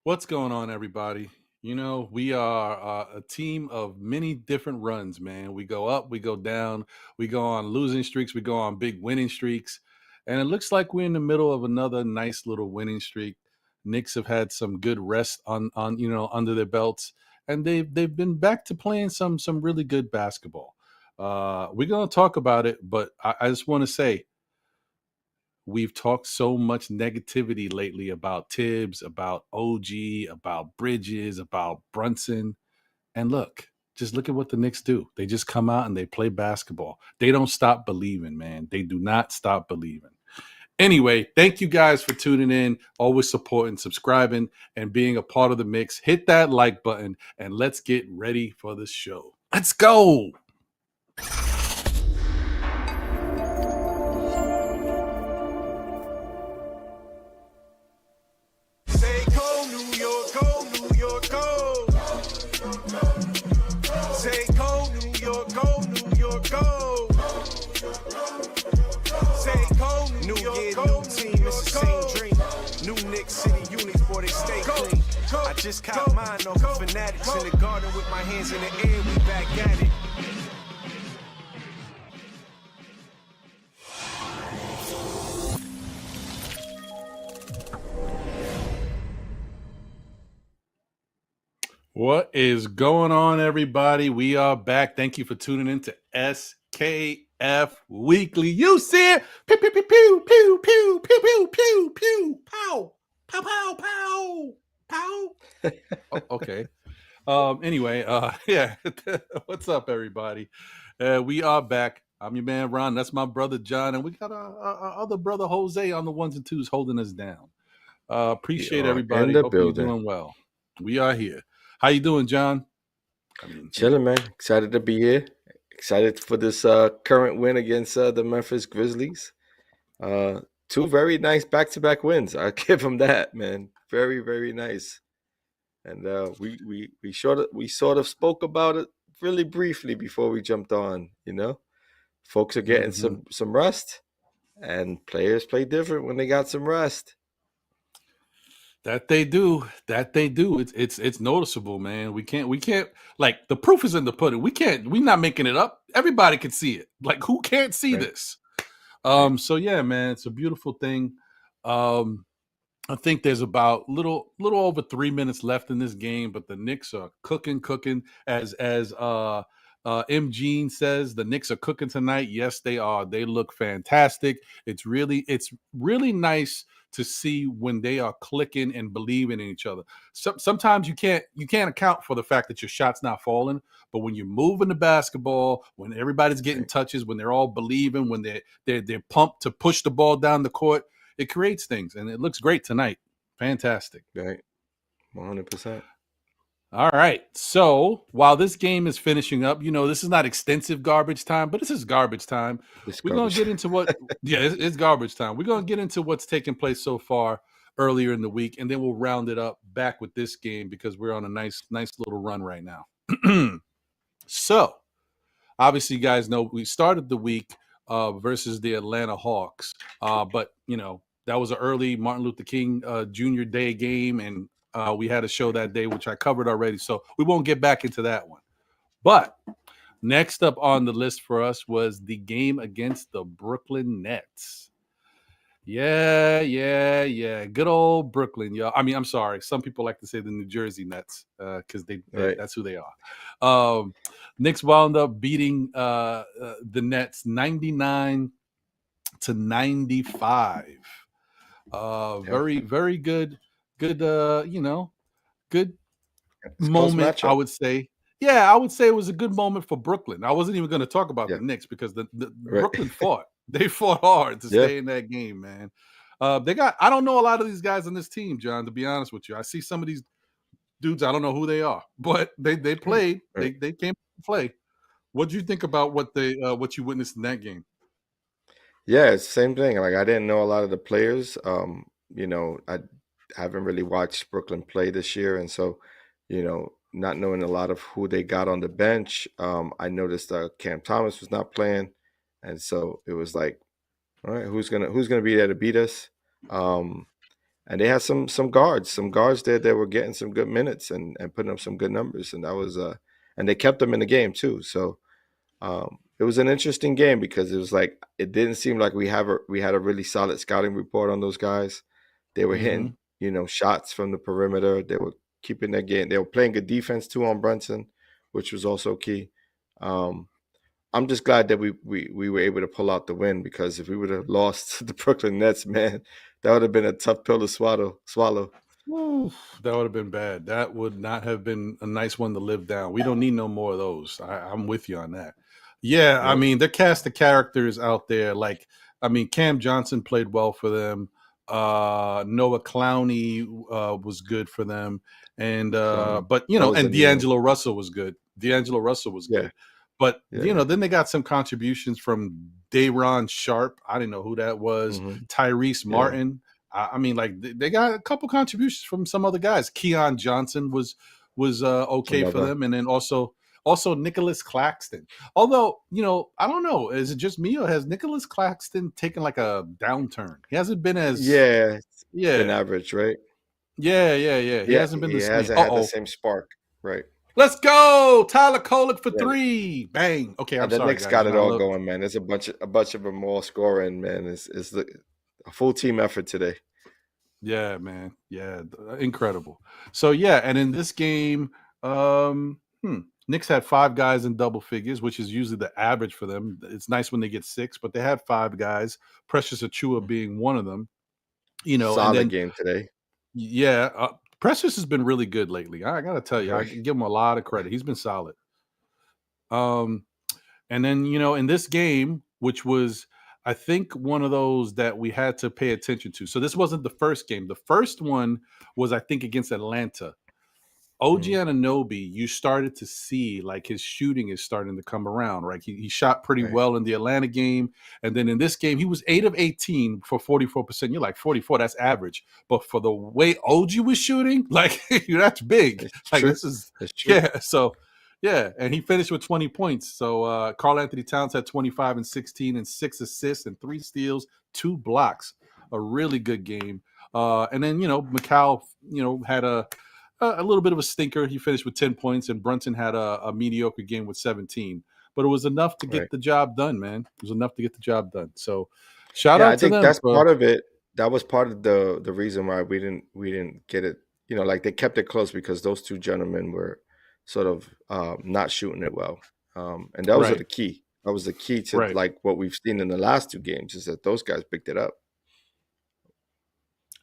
What's going on, everybody? We are a team of many different runs, man. We go up, we go down, we go on losing streaks, we go on big winning streaks. And it looks like we're in the middle of another nice little winning streak. Knicks have had some good rest on under their belts, and they've been back to playing some really good basketball. We're gonna talk about it, but I just want to say we've talked so much negativity lately about Tibbs, about OG, about Bridges, about Brunson. And just look at what the Knicks do. They just come out and they play basketball. They don't stop believing, man. They do not stop believing. Anyway, thank you guys for tuning in, always supporting, subscribing, and being a part of the mix. Hit that like button and let's get ready for the show. Let's go. I just caught mine off of fanatics in the garden with my hands in the air, we back at it. What is going on, everybody? We are back. Thank you for tuning in to SKF Weekly. You see it? Pew, pew, pew, pew, pew, pew, pew, pew, pew, pew, pow, pow, pow, pow, pow. Okay. Anyway, yeah. What's up, everybody? We are back. I'm your man, Ron. That's my brother, John. And we got our other brother, Jose, on the ones and twos holding us down. Appreciate everybody. Hope you're doing well. We are here. How you doing, John? Chilling, man. Excited to be here. Excited for this current win against the Memphis Grizzlies. Two very nice back-to-back wins. I give them that, man. Very, very nice. And we sort of spoke about it really briefly before we jumped on. Folks are getting some rest, and players play different when they got some rest. That they do. It's noticeable, man. We can't like the proof is in the pudding. We're not making it up. Everybody can see it. Like, who can't see this? So yeah, man, it's a beautiful thing. I think there's about little over 3 minutes left in this game, but the Knicks are cooking. As M. Jean says, the Knicks are cooking tonight. Yes, they are. They look fantastic. It's really nice to see when they are clicking and believing in each other. Sometimes you can't account for the fact that your shot's not falling, but when you're moving the basketball, when everybody's getting touches, when they're all believing, when they're pumped to push the ball down the court, it creates things, and it looks great tonight. Fantastic. Right. 100%. All right. So while this game is finishing up, this is not extensive garbage time, but this is garbage time. We're going to get into what, it's garbage time. We're going to get into what's taken place so far earlier in the week, and then we'll round it up back with this game because we're on a nice little run right now. So obviously, you guys know we started the week versus the Atlanta Hawks, but that was an early Martin Luther King Jr. Day game, and we had a show that day, which I covered already, so we won't get back into that one. But next up on the list for us was the game against the Brooklyn Nets. Yeah. Good old Brooklyn, y'all. I mean, I'm sorry. Some people like to say the New Jersey Nets because that's who they are. Knicks wound up beating the Nets 99-95. Very, very good, good moment, I would say. Yeah, I would say it was a good moment for Brooklyn. I wasn't even going to talk about the Knicks because the Brooklyn fought. They fought hard to stay in that game, man. I don't know a lot of these guys on this team, John, to be honest with you. I see some of these dudes, I don't know who they are, but they played. They came to play. What do you think about what you witnessed in that game? Yeah, it's the same thing. Like, I didn't know a lot of the players. I haven't really watched Brooklyn play this year, and so, not knowing a lot of who they got on the bench, I noticed Cam Thomas was not playing, and so it was like, all right, who's gonna be there to beat us? and they had some guards there that were getting some good minutes and putting up some good numbers, and that was and they kept them in the game too. So it was an interesting game because it was like it didn't seem like we had a really solid scouting report on those guys. They were hitting shots from the perimeter. They were keeping their game. They were playing good defense too on Brunson, which was also key. I'm just glad that we were able to pull out the win, because if we would have lost to the Brooklyn Nets, man, that would have been a tough pill to swallow. Oof, that would have been bad. That would not have been a nice one to live down. We don't need no more of those. I'm with you on that. Yeah, Yep. I mean, they're cast of characters out there. Like, I mean, Cam Johnson played well for them. Noah Clowney was good for them. And but and D'Angelo Russell was good. D'Angelo Russell was good. But then they got some contributions from Day'Ron Sharp. I didn't know who that was. Tyrese Martin. I mean, like they got a couple contributions from some other guys. Keon Johnson was okay for them, and then also Nicholas Claxton. Although I don't know, is it just me or has Nicholas Claxton taken like a downturn? He hasn't been as been average, right? Yeah. He hasn't been the same. Hasn't had the same spark, right? Let's go, Tyler Kolek for 3. Bang. Okay, I'm sorry. The Knicks got it all going, man. There's a bunch of them all scoring, man. It's a full team effort today. Yeah, man. Yeah, incredible. So yeah, and in this game, Knicks had 5 guys in double figures, which is usually the average for them. It's nice when they get 6, but they had 5 guys. Precious Achiuwa being one of them. Solid game today. Yeah, Precious has been really good lately. I got to tell you, I can give him a lot of credit. He's been solid. And then, in this game, which was, I think, one of those that we had to pay attention to. So this wasn't the first game. The first one was, I think, against Atlanta. OG Anunoby, you started to see like his shooting is starting to come around, right? He shot pretty well in the Atlanta game. And then in this game, he was 8 of 18 for 44%. You're like, 44, that's average. But for the way OG was shooting, like, that's big. Like, this is, So, yeah. And he finished with 20 points. So Karl Anthony Towns had 25 and 16 and 6 assists and 3 steals, 2 blocks. A really good game. And then, Macau, had a little bit of a stinker. He finished with 10 points, and Brunson had a mediocre game with 17. But it was enough to get the job done, man. It was enough to get the job done. So shout out to them. I think that's part of it. That was part of the reason why we didn't get it. Like they kept it close because those 2 gentlemen were sort of not shooting it well. And that was the key. That was the key to like what we've seen in the last 2 games, is that those guys picked it up.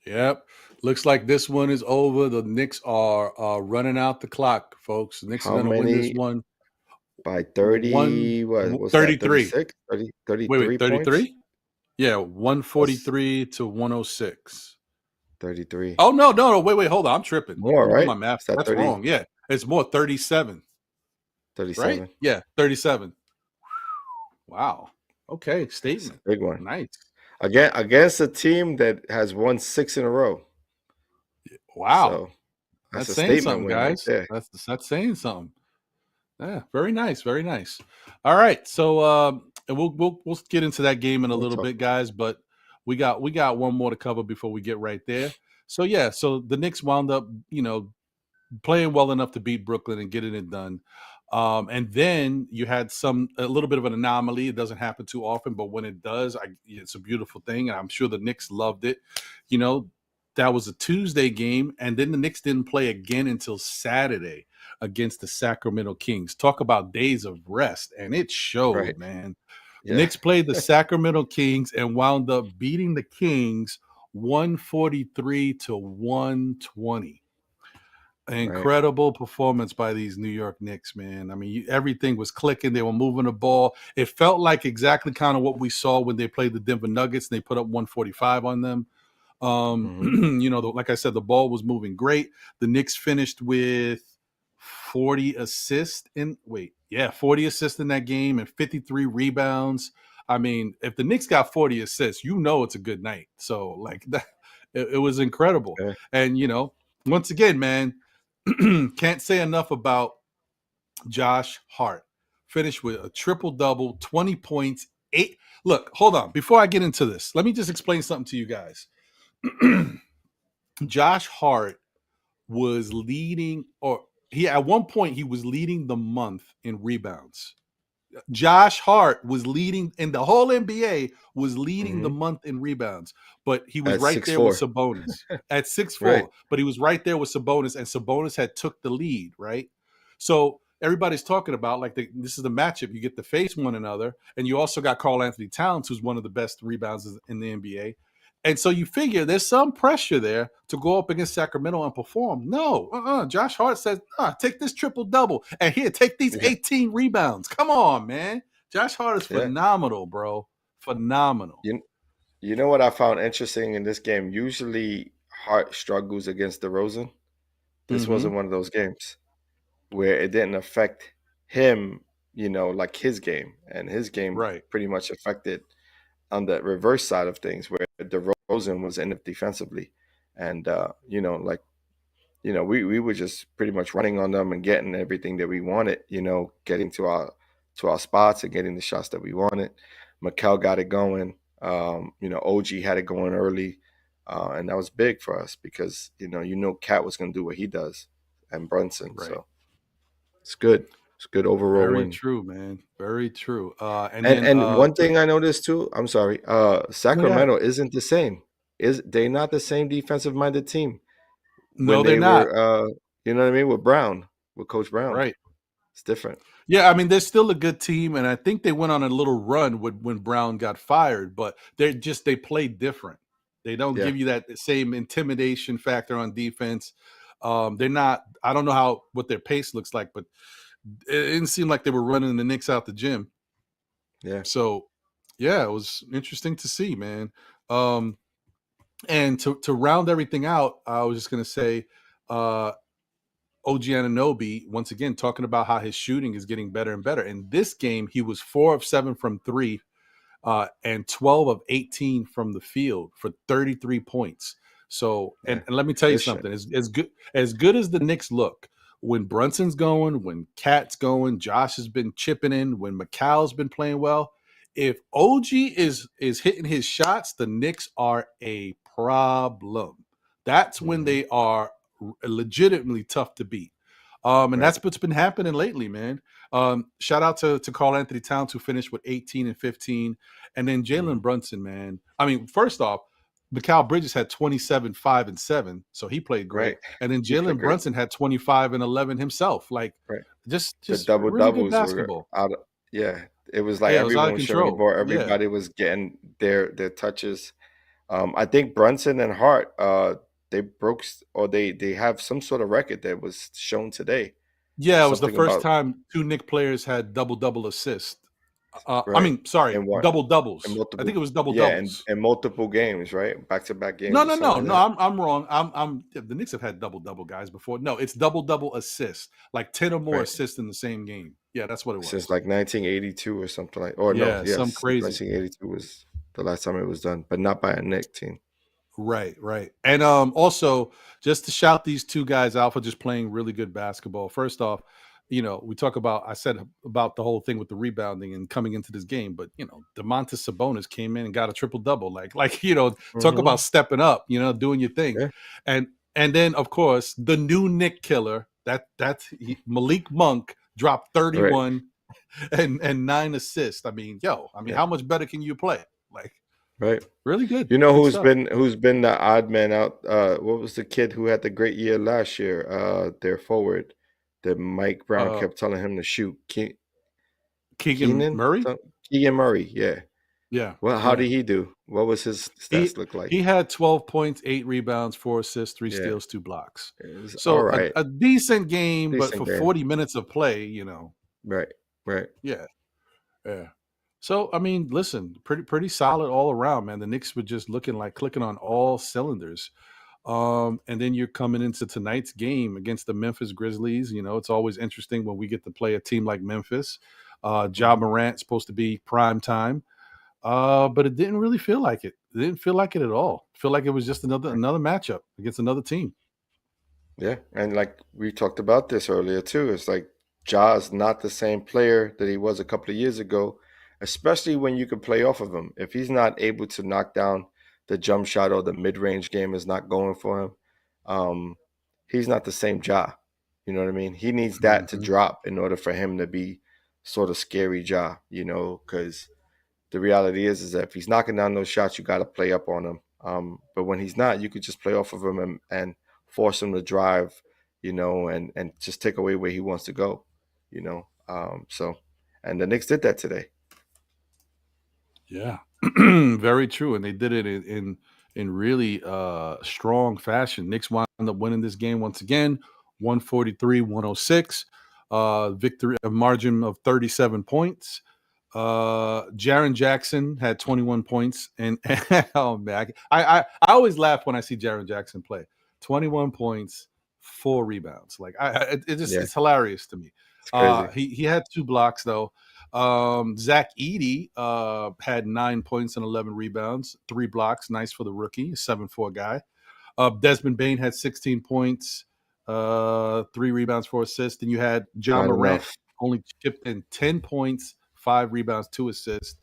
Yep. Looks like this one is over. The Knicks are running out the clock, folks. The Knicks are going to win this one. By 30, what was 33. That, 33 Wait, 33? Yeah, 143 to 106. 33. Oh, no. Wait, hold on. I'm tripping. More, right? My math. That's wrong. Yeah, it's more 37. 37. Right? Yeah, 37. Wow. Okay, statement. Big one. Nice. Again, against a team that has won 6 in a row. Wow. So that's saying something, guys. Right, that's saying something. Yeah, very nice, very nice. All right, so we'll get into that game in a little bit, guys. But we got one more to cover before we get right there. So yeah, so the Knicks wound up, playing well enough to beat Brooklyn and getting it done. And then you had a little bit of an anomaly. It doesn't happen too often, but when it does, it's a beautiful thing. And I'm sure the Knicks loved it. That was a Tuesday game, and then the Knicks didn't play again until Saturday against the Sacramento Kings. Talk about days of rest, and it showed, man. Yeah. Knicks played the Sacramento Kings and wound up beating the Kings 143 to 120. Incredible performance by these New York Knicks, man. I mean, everything was clicking. They were moving the ball. It felt like exactly kind of what we saw when they played the Denver Nuggets, and they put up 145 on them. Like I said, the ball was moving great. The Knicks finished with 40 assists in that game and 53 rebounds. I mean, if the Knicks got 40 assists, it's a good night. So like that, it was incredible. Okay. And once again, man, can't say enough about Josh Hart. Finished with a triple-double, 20 points, 8. Look, hold on. Before I get into this, let me just explain something to you guys. Josh Hart was leading, or he at one point he was leading the month in rebounds. Josh Hart was leading in the whole NBA, was leading the month in rebounds, but he was At right there with 6'4". Sabonis at 6'4". Right. But he was right there with Sabonis, and Sabonis had took the lead, right? So everybody's talking about like this is the matchup. You get to face one another, and you also got Karl Anthony Towns, who's one of the best rebounders in the NBA. And so you figure there's some pressure there to go up against Sacramento and perform. No, Josh Hart says, take this triple double, and here, take these 18 rebounds. Come on, man. Josh Hart is phenomenal, bro. Phenomenal. You know what I found interesting in this game? Usually Hart struggles against DeRozan. This wasn't one of those games where it didn't affect him, like his game. And his game pretty much affected on the reverse side of things, where DeRozan was in it defensively. And, we were just pretty much running on them and getting everything that we wanted, getting to our spots and getting the shots that we wanted. Mikel got it going. OG had it going early. And that was big for us because, Cat was going to do what he does, and Brunson. Right. So it's good. It's good overall Very win. True, man. Very true. And one thing I noticed too, I'm sorry, Sacramento isn't the same. They're not the same defensive-minded team. No, they're not. You know what I mean? With Coach Brown. Right. It's different. Yeah, I mean, they're still a good team, and I think they went on a little run when Brown got fired, but they play different. They don't give you that same intimidation factor on defense. They're not. I don't know what their pace looks like, but it didn't seem like they were running the Knicks out the gym. Yeah. So, yeah, it was interesting to see, man. And to round everything out, I was just gonna say, OG Anunoby, once again, talking about how his shooting is getting better and better. In this game, he was 4 of 7 from 3 and 12 of 18 from the field for 33 points. So, and let me tell you something, as good as the Knicks look, when Brunson's going, when Cat's going, Josh has been chipping in, when Mikal's been playing well, if OG is hitting his shots, the Knicks are a problem. That's when they are legitimately tough to beat. And that's what's been happening lately, man. Shout out to Karl Anthony Towns, who finished with 18 and 15. And then Jalen Brunson, man. I mean, first off, Mikal Bridges had 27, 5, and 7. So he played great. Right. And then Jalen Brunson had 25 and 11 himself. Like, just the double really doubles basketball. Were out of, it was like everyone was showing the ball. Everybody was getting their touches. I think Brunson and Hart, they broke, or they have some sort of record that was shown today. Yeah, it was the first time 2 Knicks players had double assists. I mean, sorry, double doubles. I think it was double doubles. And multiple games, right? Back-to-back games. No. I'm wrong. The Knicks have had double guys before. No, it's double assists, like 10 or more assists in the same game. Yeah, that's what it was. Since like 1982 or something like. Some crazy. 1982 was the last time it was done, but not by a Knicks team. Right. And also, just to shout these 2 guys out for just playing really good basketball. First off, I said about the whole thing with the rebounding and coming into this game, but Domantas Sabonis came in and got a triple-double. Talk about stepping up, doing your thing. Yeah. And then of course, the new Knick killer, that's Malik Monk dropped 31 and 9 assists. I mean, how much better can you play? Right. Really good. Who's been the odd man out? What was the kid who had the great year last year? Their forward that Mike Brown kept telling him to shoot. Keegan Murray? Keegan Murray, yeah. Yeah. Well, how did he do? What was his stats look like? He had 12 points, 8 rebounds, 4 assists, 3 steals, 2 blocks. So all right. a decent game, but for 40 minutes of play, Right. Yeah. So, I mean, listen, pretty solid all around, man. The Knicks were just looking like clicking on all cylinders. And then you're coming into tonight's game against the Memphis Grizzlies. It's always interesting when we get to play a team like Memphis. Ja Morant's supposed to be prime time. But it didn't really feel like it. It didn't feel like it at all. I feel like it was just another matchup against another team. Yeah, and like we talked about this earlier too. It's like Ja's not the same player that he was a couple of years ago, especially when you can play off of him. If he's not able to knock down the jump shot or the mid-range game is not going for him, he's not the same Ja. You know what I mean? He needs that to drop in order for him to be sort of scary Ja, you know, because the reality is that if he's knocking down those shots, you got to play up on him. But when he's not, you could just play off of him and force him to drive, you know, and just take away where he wants to go, you know. And the Knicks did that today. Yeah, very true, and they did it in really strong fashion. Knicks wound up winning this game once again, 143-106. Victory, a margin of 37 points. Jaren Jackson had 21 points, and oh man, I always laugh when I see Jaren Jackson play. 21 points, 4 rebounds. Like it's hilarious to me. It's crazy. He had 2 blocks though. Zach Edey had 9 points and 11 rebounds, 3 blocks. Nice for the rookie, 7'4" guy. Desmond Bane had 16 points, 3 rebounds, 4 assists. And you had John Morant only chipped in 10 points, 5 rebounds, 2 assists.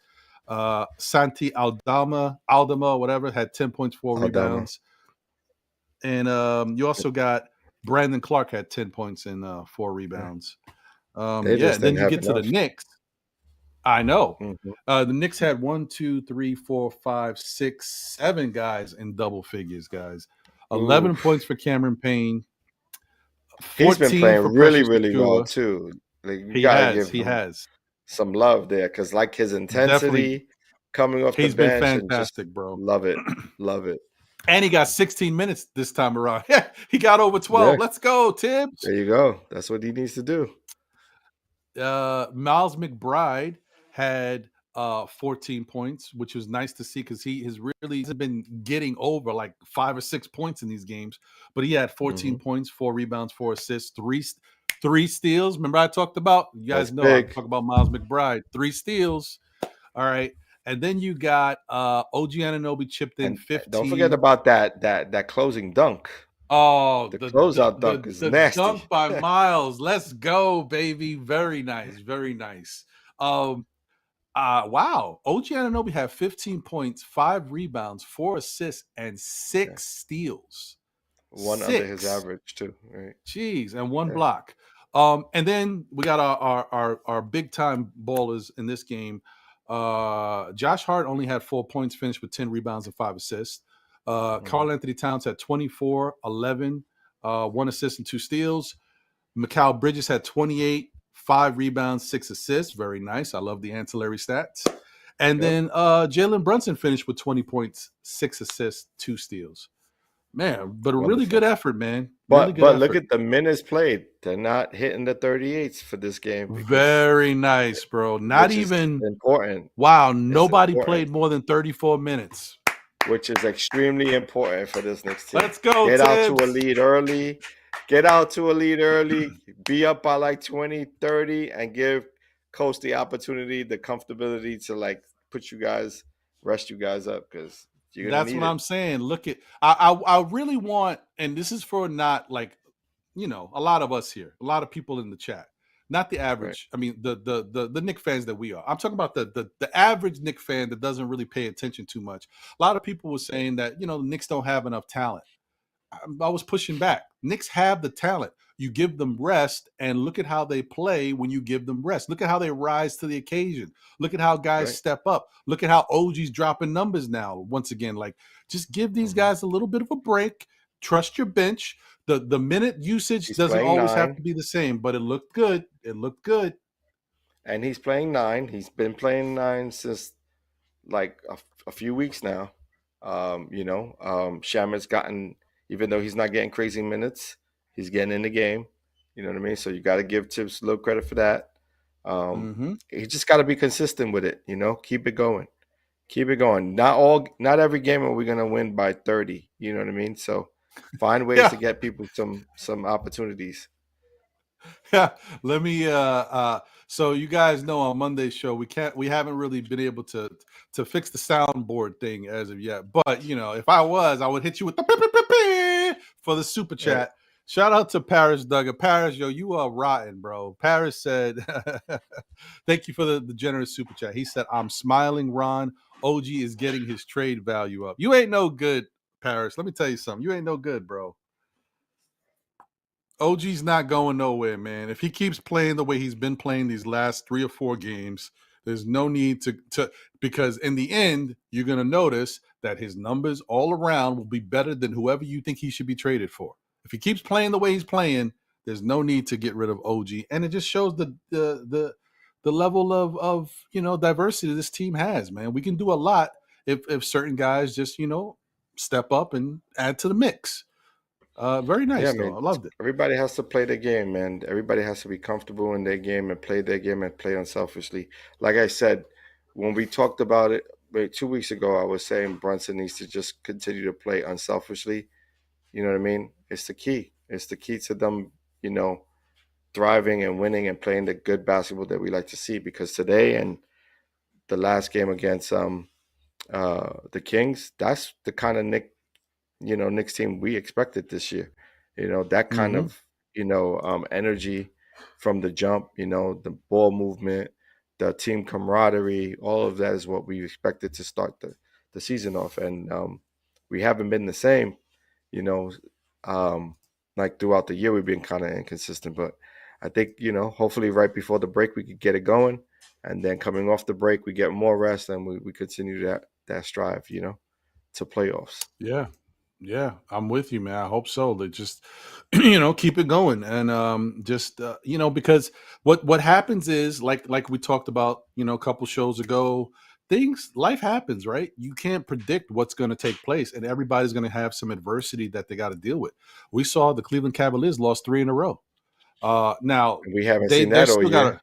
Santi Aldama, whatever, had 10 points, 4 rebounds. And you also got Brandon Clark had 10 points and 4 rebounds. And then you get to the Knicks. I know. The Knicks had 1, 2, 3, 4, 5, 6, 7 guys in double figures, guys. 11 points for Cameron Payne. He's been playing really, really well too. Like, he has some love there because, like, his intensity coming off the bench, been fantastic, bro. Love it, love it. And he got 16 minutes this time around. Yeah, he got over 12. Let's go, Tibbs. There you go. That's what he needs to do. Miles McBride had 14 points, which was nice to see because he has really been getting over like 5 or 6 points in these games. But he had 14 points, 4 rebounds, 4 assists, 3 steals. Remember I talked about? You guys know I talk about Miles McBride. 3 steals. All right. And then you got OG Anunoby chipped in 15. Don't forget about that closing dunk. Oh, the closeout dunk is nasty. Dunk by Miles. Let's go, baby. Very nice. Very nice. Wow. OG Anunoby had 15 points, 5 rebounds, 4 assists, and 6 steals. 1 under his average, too. Right. Jeez, and 1 block. And then we got our big time ballers in this game. Josh Hart only had 4 points, finished with 10 rebounds and 5 assists. Karl Anthony Towns had 24, 11, 1 assist and 2 steals. Mikal Bridges had 28, 5 rebounds, 6 assists. Very nice. I love the ancillary stats. And then Jalen Brunson finished with 20 points, 6 assists, 2 steals. Man, but a really good effort, man. But look at the minutes played. They're not hitting the 38s for this game. Very nice, bro. Not even important. Wow, nobody played more than 34 minutes. Which is extremely important for this next team. Let's go, Get out to a lead early. Get out to a lead early. Be up by like 20, 30, and give coach the opportunity, the comfortability to like rest you guys up because that's what I'm saying. Look at I really want, and this is for not like, you know, a lot of us here, a lot of people in the chat. Not the average. Right. I mean, the Knicks fans that we are. I'm talking about the average Knicks fan that doesn't really pay attention too much. A lot of people were saying that, you know, the Knicks don't have enough talent. I was pushing back. Knicks have the talent. You give them rest, and look at how they play when you give them rest. Look at how they rise to the occasion. Look at how guys step up. Look at how OG's dropping numbers now. Once again, like, just give these guys a little bit of a break. Trust your bench. The minute usage doesn't always have to be the same, but it looked good. It looked good. And he's playing 9. He's been playing 9 since like a few weeks now. Shaman's gotten, even though he's not getting crazy minutes, he's getting in the game. You know what I mean? So you got to give Tibbs a little credit for that. He just got to be consistent with it. You know, keep it going. Keep it going. Not every game are we gonna win by 30. You know what I mean? So find ways to get people some opportunities. Yeah, let me so you guys know on Monday's show we haven't really been able to fix the soundboard thing as of yet. But you know, if I would hit you with the for the super chat. Yeah. Shout out to Paris Duggar. Paris, yo, you are rotten, bro. Paris said, thank you for the generous super chat. He said, I'm smiling, Ron. OG is getting his trade value up. You ain't no good, Paris. Let me tell you something. You ain't no good, bro. OG's not going nowhere, man. If he keeps playing the way he's been playing these last 3 or 4 games, there's no need to because in the end, you're going to notice that his numbers all around will be better than whoever you think he should be traded for. If he keeps playing the way he's playing, there's no need to get rid of OG, and it just shows the level of diversity this team has. Man, we can do a lot if certain guys just step up and add to the mix. Very nice, Yeah, though. man. I loved it. Everybody has to play the game, man. Everybody has to be comfortable in their game and play their game and play unselfishly. Like I said, when we talked about it 2 weeks ago, I was saying Brunson needs to just continue to play unselfishly. You know what I mean? It's the key. It's the key to them, thriving and winning and playing the good basketball that we like to see. Because today and the last game against the Kings, that's the kind of Knicks team we expected this year. That kind Mhm. of, energy from the jump, the ball movement, the team camaraderie, all of that is what we expected to start the season off. And we haven't been the same, you know, like throughout the year, we've been kind of inconsistent. But I think, hopefully right before the break, we could get it going. And then coming off the break, we get more rest and we continue that strive, to playoffs. Yeah. Yeah, I'm with you, man. I hope so. They just, keep it going, and just because what happens is like we talked about, a couple shows ago. Life happens, right? You can't predict what's going to take place, and everybody's going to have some adversity that they got to deal with. We saw the Cleveland Cavaliers lost 3 in a row. Now We haven't they're seen that all still got year. a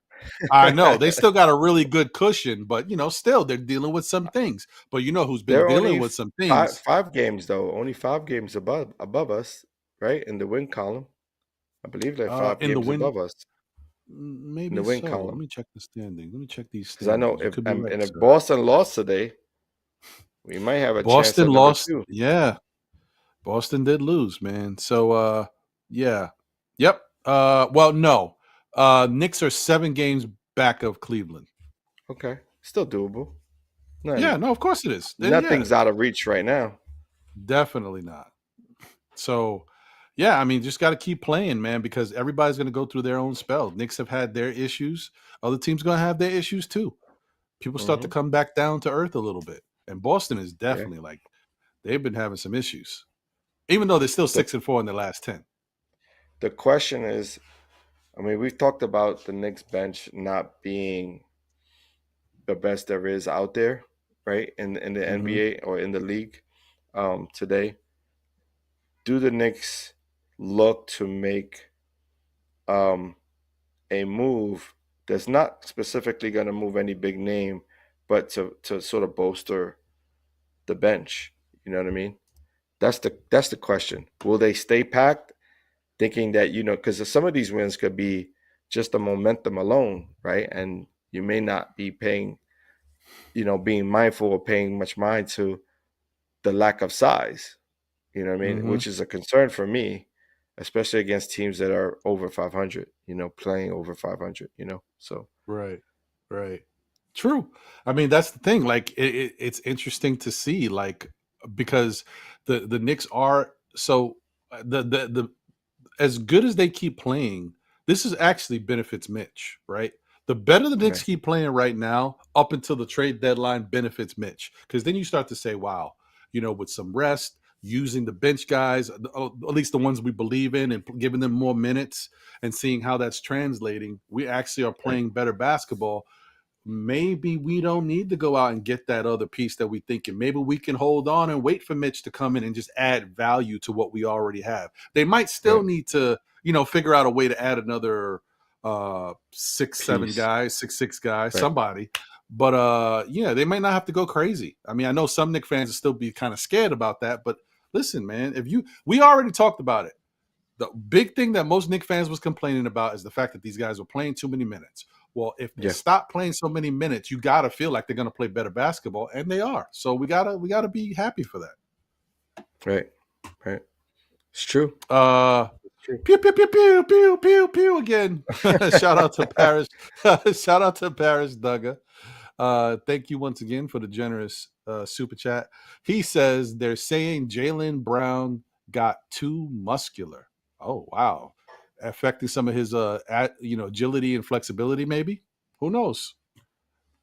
I know they still got a really good cushion, but still they're dealing with some things. But who's been They're dealing only with some five things? five games though. Only 5 games above us, right? In the win column. I believe they're five In the games win, above us in the maybe win so. Let column. me check the standing. Let me check these Because I know standings. You could be right, if sir. Boston lost today, we might have a chance Boston at number lost. 2. Yeah, Boston did lose, man. So, yeah, yep. Well, no. Knicks are 7 games back of Cleveland. Okay, still doable. Yeah, None, no, of course it is. Yeah, nothing's out of reach right now. definitely not. So, yeah, I mean, just got to keep playing, man, because everybody's going to go through their own spell. Knicks have had their issues. Other teams going to have their issues too. People start to Hmm. come back down to earth a little bit. And Boston is Yeah. definitely like they've been having some issues, even though they're still The 6-4 in the last 10. the question is, I mean, we've talked about the Knicks bench not being the best there is out there, right? In the Mm-hmm. NBA or in the league today. Do the Knicks look to make um, a move that's not specifically going to move any big name, but to sort of bolster the bench? You know what I mean? That's the question. Will they stay packed, thinking that because some of these wins could be just the momentum alone, right? And you may not be paying, being mindful or paying much mind to the lack of size. You know what I mean? Mm-hmm. Which is a concern for me, especially against teams that are over 500. Playing over 500. So Right. Right. True. I mean, that's the thing. Like, it's interesting to see, like, because the Knicks are so the as good as they keep playing, this is actually benefits Mitch, right? The better the Knicks okay, keep playing right now, up until the trade deadline, benefits Mitch. Because then you start to say, wow, with some rest, using the bench guys, at least the ones we believe in, and giving them more minutes and seeing how that's translating, we actually are right, playing better basketball. Maybe we don't need to go out and get that other piece that we think, and maybe we can hold on and wait for Mitch to come in and just add value to what we already have. They might still right. need to, figure out a way to add another 6'7" Peace. guy, 6'6" guy, Right. somebody. But yeah, they might not have to go crazy. I mean, I know some Knicks fans will still be kind of scared about that, but listen, man, we already talked about it. The big thing that most Knicks fans was complaining about is the fact that these guys were playing too many minutes. Well, if they Yeah. stop playing so many minutes, you gotta feel like they're gonna play better basketball, and they are. So we gotta be happy for that. Right. Right. It's true. Uh, It's true. pew pew pew pew pew pew pew again. Shout out to Paris. Shout out to Paris Dugga. Thank you once again for the generous super chat. He says they're saying Jalen Brown got too muscular. Oh wow. affecting some of his agility and flexibility. Maybe, who knows?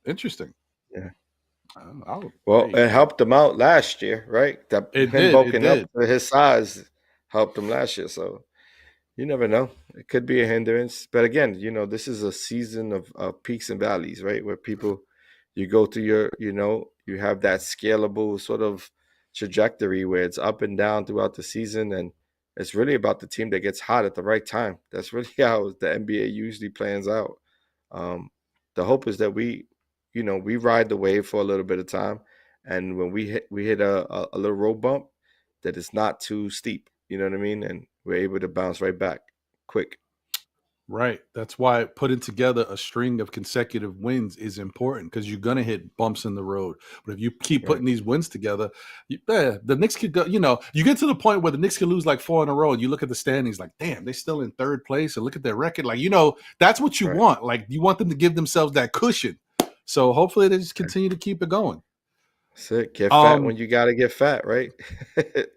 Interesting. Yeah. Well, it helped him out last year, right? That him bulking up to his size helped him last year. So you never know. It could be a hindrance. But again, this is a season of peaks and valleys, right? Where you go through you have that scalable sort of trajectory where it's up and down throughout the season. And it's really about the team that gets hot at the right time. That's really how the NBA usually plans out. The hope is that we ride the wave for a little bit of time. And when we hit a little road bump, that it's not too steep. You know what I mean? And we're able to bounce right back quick. Right. That's why putting together a string of consecutive wins is important, because you're going to hit bumps in the road. But if you keep putting these wins together, the Knicks could go, you get to the point where the Knicks could lose like 4 in a row and you look at the standings like, damn, they're still in third place, and look at their record. Like, that's what you want. Like, you want them to give themselves that cushion. So hopefully they just continue to keep it going. That's it. Get fat when you got to get fat, right?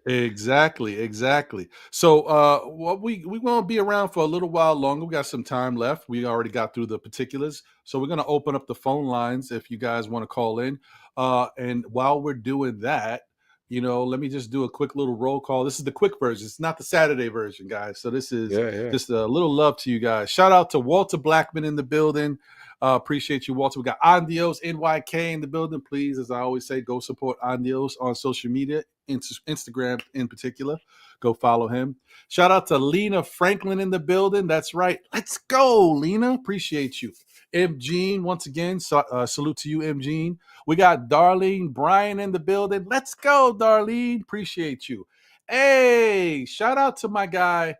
Exactly. So we're going to be around for a little while longer. We got some time left. We already got through the particulars. So we're going to open up the phone lines if you guys want to call in. And while we're doing that, let me just do a quick little roll call. This is the quick version. It's not the Saturday version, guys. So this is just a little love to you guys. Shout out to Walter Blackman in the building. Appreciate you, Walter. We got Andios NYK in the building. Please, as I always say, go support Andios on social media, Instagram in particular. Go follow him. Shout out to Lena Franklin in the building. That's right. Let's go, Lena. Appreciate you. M. Jean, once again, salute to you, M. Jean. We got Darlene Bryan in the building. Let's go, Darlene. Appreciate you. Hey, shout out to my guy.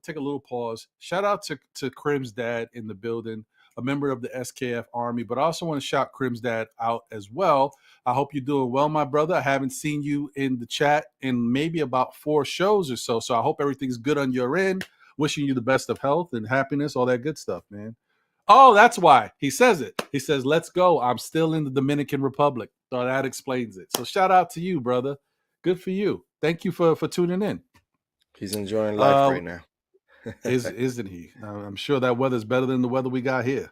Take a little pause. Shout out to Crim's dad in the building, a member of the SKF Army, but I also want to shout Crim's dad out as well. I hope you're doing well, my brother. I haven't seen you in the chat in maybe about 4 shows or so, so I hope everything's good on your end. Wishing you the best of health and happiness, all that good stuff, man. Oh, that's why he says it. He says, let's go. I'm still in the Dominican Republic. So that explains it. So shout out to you, brother. Good for you. Thank you for tuning in. He's enjoying life right now. Isn't he? I'm sure that weather's better than the weather we got here.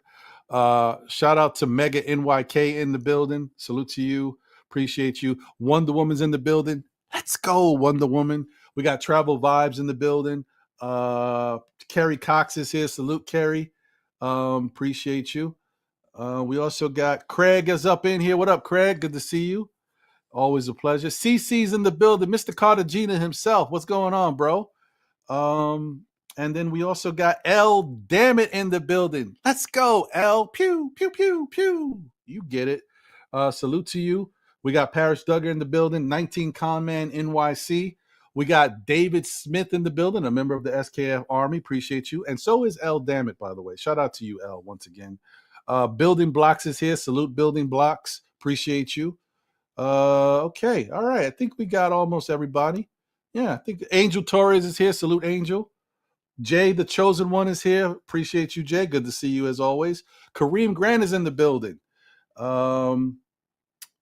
Shout out to Mega NYK in the building. Salute to you. Appreciate you. Wonder Woman's in the building. Let's go, Wonder Woman. We got Travel Vibes in the building. Kerry Cox is here. Salute, Kerry. Appreciate you. We also got Craig is up in here. What up, Craig? Good to see you. Always a pleasure. CC's in the building. Mr. Cartagena himself. What's going on, bro? And then we also got L Dammit in the building. Let's go, L. Pew, pew, pew, pew. You get it. Salute to you. We got Parrish Duggar in the building. 19 Conman NYC. We got David Smith in the building, a member of the SKF Army. Appreciate you. And so is L Dammit, by the way. Shout out to you, L, once again. Building Blocks is here. Salute, Building Blocks. Appreciate you. Okay. All right. I think we got almost everybody. Yeah, I think Angel Torres is here. Salute, Angel. Jay, the chosen one, is here. Appreciate you, Jay. Good to see you as always. Kareem Grant is in the building.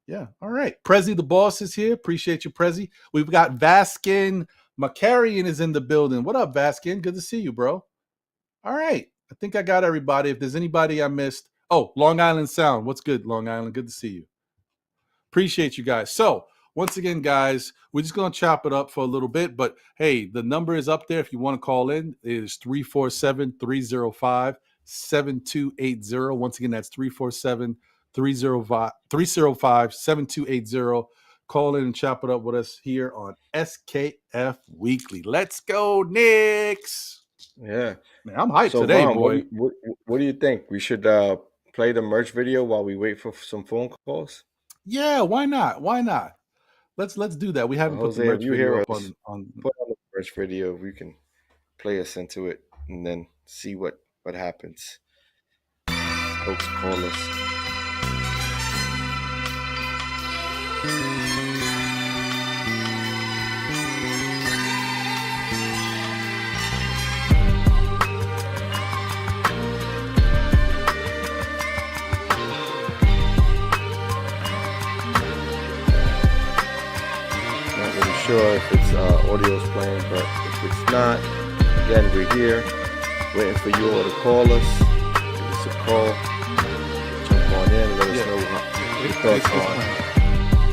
Yeah, all right. Prezi the boss is here. Appreciate you, Prezi. We've got Vaskin Macarian is in the building. What up, Vaskin? Good to see you, bro. All right. I think I got everybody. If there's anybody I missed. Oh, Long Island Sound. What's good, Long Island? Good to see you. Appreciate you guys. So, once again, guys, we're just going to chop it up for a little bit. But, hey, the number is up there if you want to call in. It is 347-305-7280. Once again, that's 347-305-7280. Call in and chop it up with us here on SKF Weekly. Let's go, Knicks. Yeah. Man, I'm hyped today, Ron, boy. What do you think? We should play the merch video while we wait for some phone calls? Yeah, why not? Why not? Let's do that. We haven't put the merch video up on put on the merch video. We can play us into it and then see what happens. Folks call us. Sure if it's audio's playing, but if it's not, again, we're here. Waiting for you all to call us. Give us a call. Jump on in. Let us know your thoughts on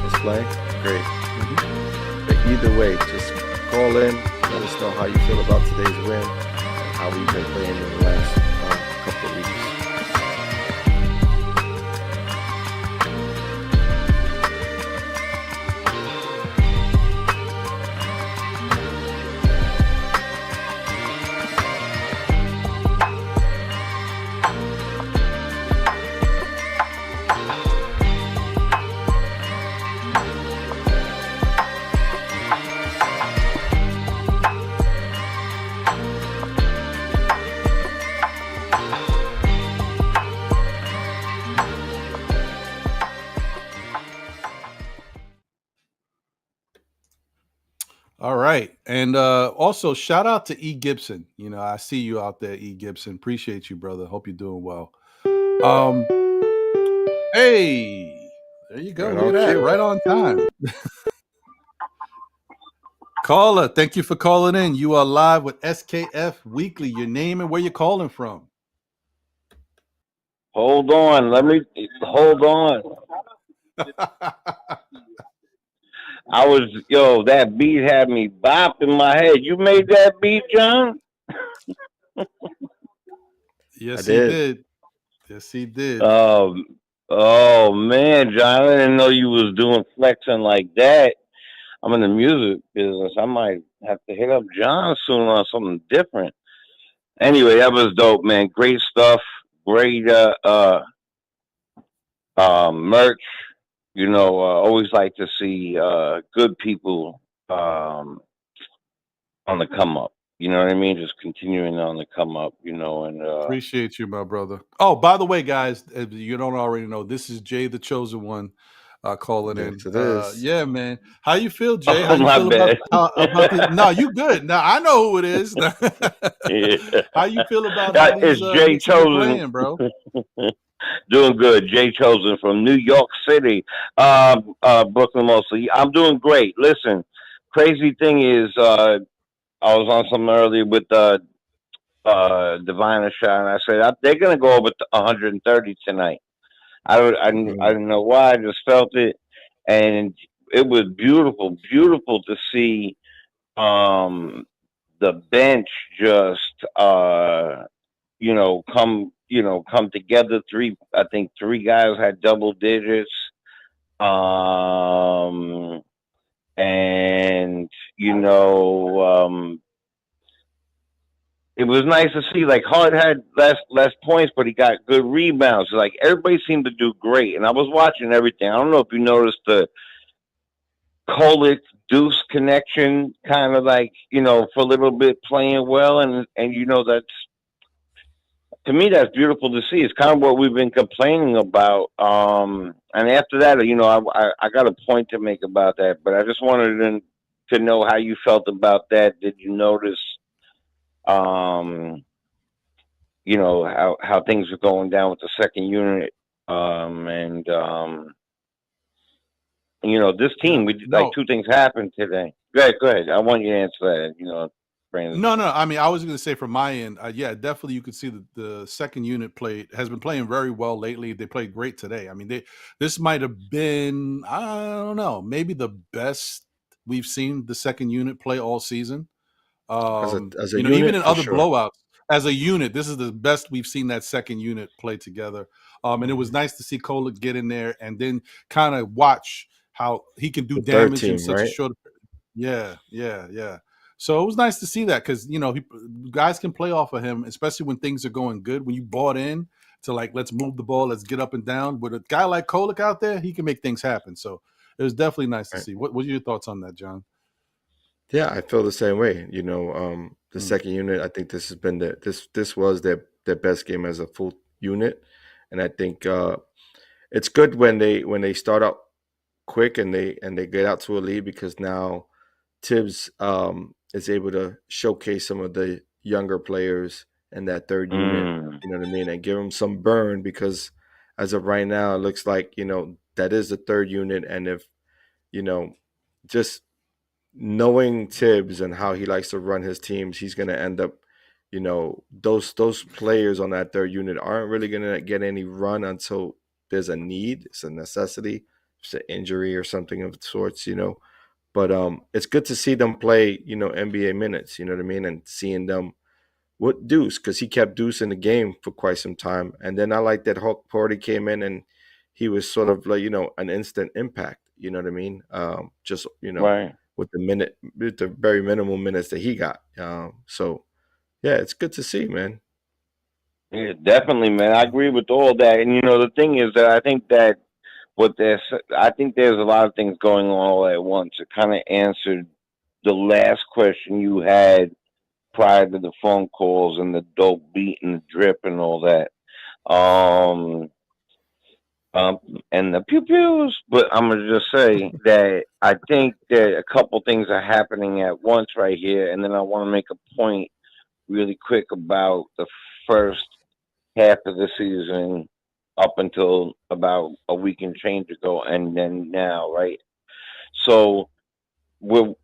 this play. Great. But either way, just call in. Let us know how you feel about today's win and how we've been playing in the last couple of weeks. All right. And also shout out to E. Gibson. You know, I see you out there, E. Gibson. Appreciate you, brother. Hope you're doing well. Hey, there you go. Right Look on at that. cue. Right on time. Caller, thank you for calling in. You are live with SKF Weekly. Your name and where you're calling from. Hold on. Hold on. That beat had me bop in my head. You made that beat, John? Yes, he did. Yes, he did. Oh man, John, I didn't know you was doing flexing like that. I'm in the music business. I might have to hit up John soon on something different. Anyway, that was dope, man. Great stuff. Great merch. You know, always like to see good people on the come up. You know what I mean? Just continuing on the come up, you know, and appreciate you, my brother. Oh, by the way, guys, if you don't already know, this is Jay the Chosen One calling in. It is. Yeah, man. How you feel, Jay? How Oh, you my feel bad. about the No, you good. Now I know who it is. Yeah. How you feel about how It's these Jay Knicks have been Chosen. playing, bro? Doing good. Jay Chosen from New York City, Brooklyn mostly. I'm doing great. Listen, crazy thing is, I was on something earlier with Divine and Shot, and I said they're gonna go over 130 tonight. I didn't know why. I just felt it, and it was beautiful to see the bench just come together. I think three guys had double digits. And it was nice to see. Like Hart had less points, but he got good rebounds. Like everybody seemed to do great, and I was watching everything. I don't know if you noticed the Kolick Deuce connection, kind of like for a little bit playing well, and that's, to me, that's beautiful to see. It's kind of what we've been complaining about. And after that, I got a point to make about that, but I just wanted to know how you felt about that. Did you notice, how things are going down with the second unit? This team, like two things happened today. Go ahead. I want you to answer that, Brandon. No. I mean, I was going to say from my end, yeah, definitely you could see that the second unit has been playing very well lately. They played great today. I mean, this might have been, I don't know, maybe the best we've seen the second unit play all season. As a unit, even in other sure. blowouts, as a unit, this is the best we've seen that second unit play together. And it was nice to see Kolick get in there and then kind of watch how he can do damage in such a short. Yeah. So it was nice to see that because guys can play off of him, especially when things are going good. When you bought in to let's move the ball, let's get up and down. With a guy like Kolick out there, he can make things happen. So it was definitely nice to see. What are your thoughts on that, John? Yeah, I feel the same way. The second unit, I think this has been this was their best game as a full unit, and I think it's good when they start out quick and they get out to a lead, because now Tibbs is able to showcase some of the younger players in that third unit. You know what I mean, and give them some burn, because as of right now, it looks like that is the third unit, and if just knowing Tibbs and how he likes to run his teams, he's going to end up you know, those players on that third unit aren't really gonna get any run until there's a need, it's a necessity, it's an injury or something of sorts, you know. But it's good to see them play, you know, NBA minutes, you know what I mean, and seeing them with Deuce, because he kept Deuce in the game for quite some time. And then I like that Hulk Porty came in and he was sort of like, you know, an instant impact, you know what I mean? Just, you know, Right. with the very minimal minutes that he got. So yeah, it's good to see, man. Yeah, definitely, man. I agree with all that. And you know, the thing is that I think that I think there's a lot of things going on all at once. It kind of answered the last question you had prior to the phone calls and the dope beat and the drip and all that. Um, and the pew pews. But I'm gonna just say that I think that a couple things are happening at once right here, and then I want to make a point really quick about the first half of the season up until about a week and change ago, and then now, right? So when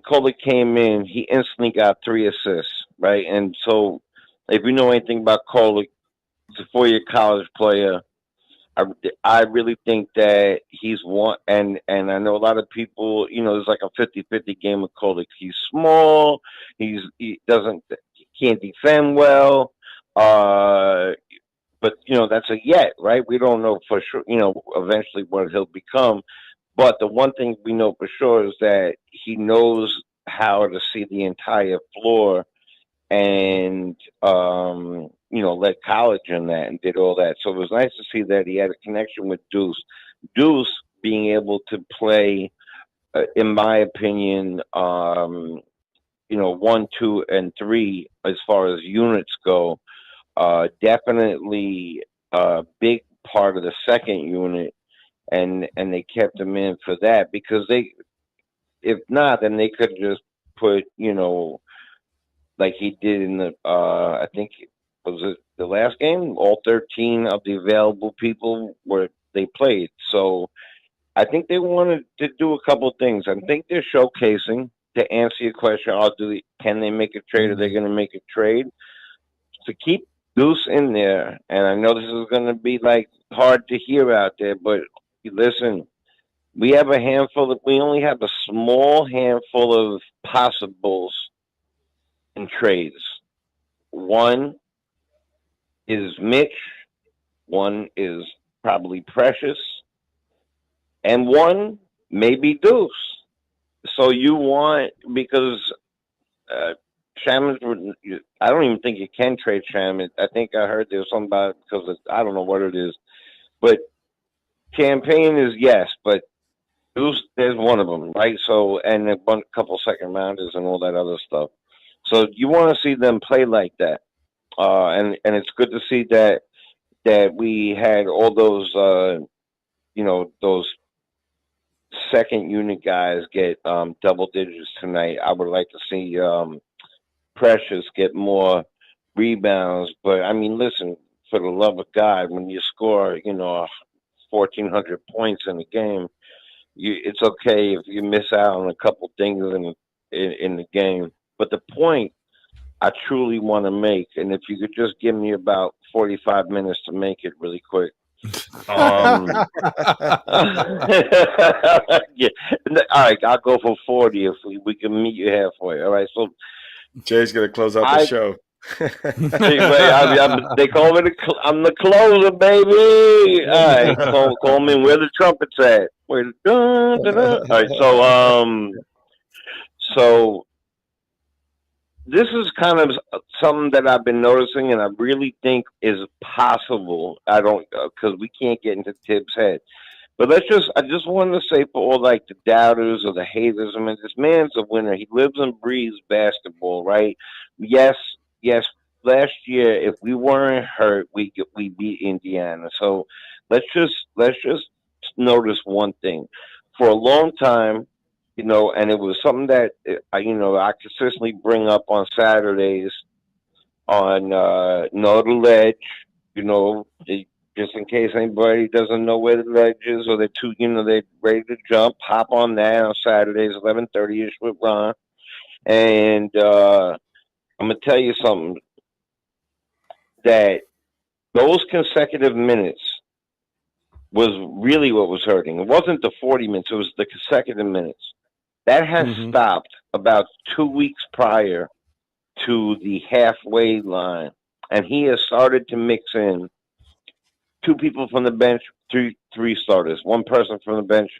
Kohler came in, he instantly got 3 assists, right? And so if you know anything about Kohler, he's a 4-year college player. I really think that he's one, and I know a lot of people, you know, there's like a 50-50 game with Kohler. He's small, he can't defend well, but you know that's a yet, right? We don't know for sure, you know, eventually what he'll become. But the one thing we know for sure is that he knows how to see the entire floor and you know, led college in that and did all that. So it was nice to see that he had a connection with Deuce. Deuce being able to play, in my opinion, you know, 1, 2, and 3 as far as units go. Definitely a big part of the second unit, and they kept him in for that because if not, then they could just put, you know, like he did in the I think was it the last game, all 13 of the available people they played. So I think they wanted to do a couple things. I think they're showcasing, to answer your question, can they make a trade? Are they going to make a trade to keep Deuce in there? And I know this is going to be like hard to hear out there, but listen, we only have a small handful of possibles in trades. One is Mitch, one is probably Precious, and one maybe Deuce. So you want, because Shaman's, I don't even think you can trade Shaman. I think I heard there was something about it because I don't know what it is. But Champagne is yes, but Deuce, there's one of them, right? So, and a couple second rounders and all that other stuff. So you want to see them play like that. And it's good to see that we had all those, you know, those second unit guys get double digits tonight. I would like to see Precious get more rebounds. But, I mean, listen, for the love of God, when you score, you know, 1,400 points in a game, it's okay if you miss out on a couple things in the game. But the point I truly want to make, and if you could just give me about 45 minutes to make it really quick. Yeah. All right, I'll go for 40 if we can meet you halfway. All right, so Jay's gonna close out the show. They call me I'm the closer, baby. All right, call me. Where the trumpets at? Where the dun, dun, dun. All right, so this is kind of something that I've been noticing, and I really think is possible. I don't, because we can't get into Tibbs' head. But I just wanted to say for all like the doubters or the haters, I mean, this man's a winner. He lives and breathes basketball, right? Yes. Last year, if we weren't hurt, we beat Indiana. So let's just notice one thing. For a long time, you know, and it was something that you know, I consistently bring up on Saturdays on Know the Ledge, you know, just in case anybody doesn't know where the ledge is, or they're too, you know, they're ready to jump, hop on that on Saturdays, 11:30ish with Ron. And I'm gonna tell you something. that those consecutive minutes was really what was hurting. It wasn't the 40 minutes; it was the consecutive minutes. That has stopped about 2 weeks prior to the halfway line, and he has started to mix in 2 people from the bench, three starters, 1 person from the bench,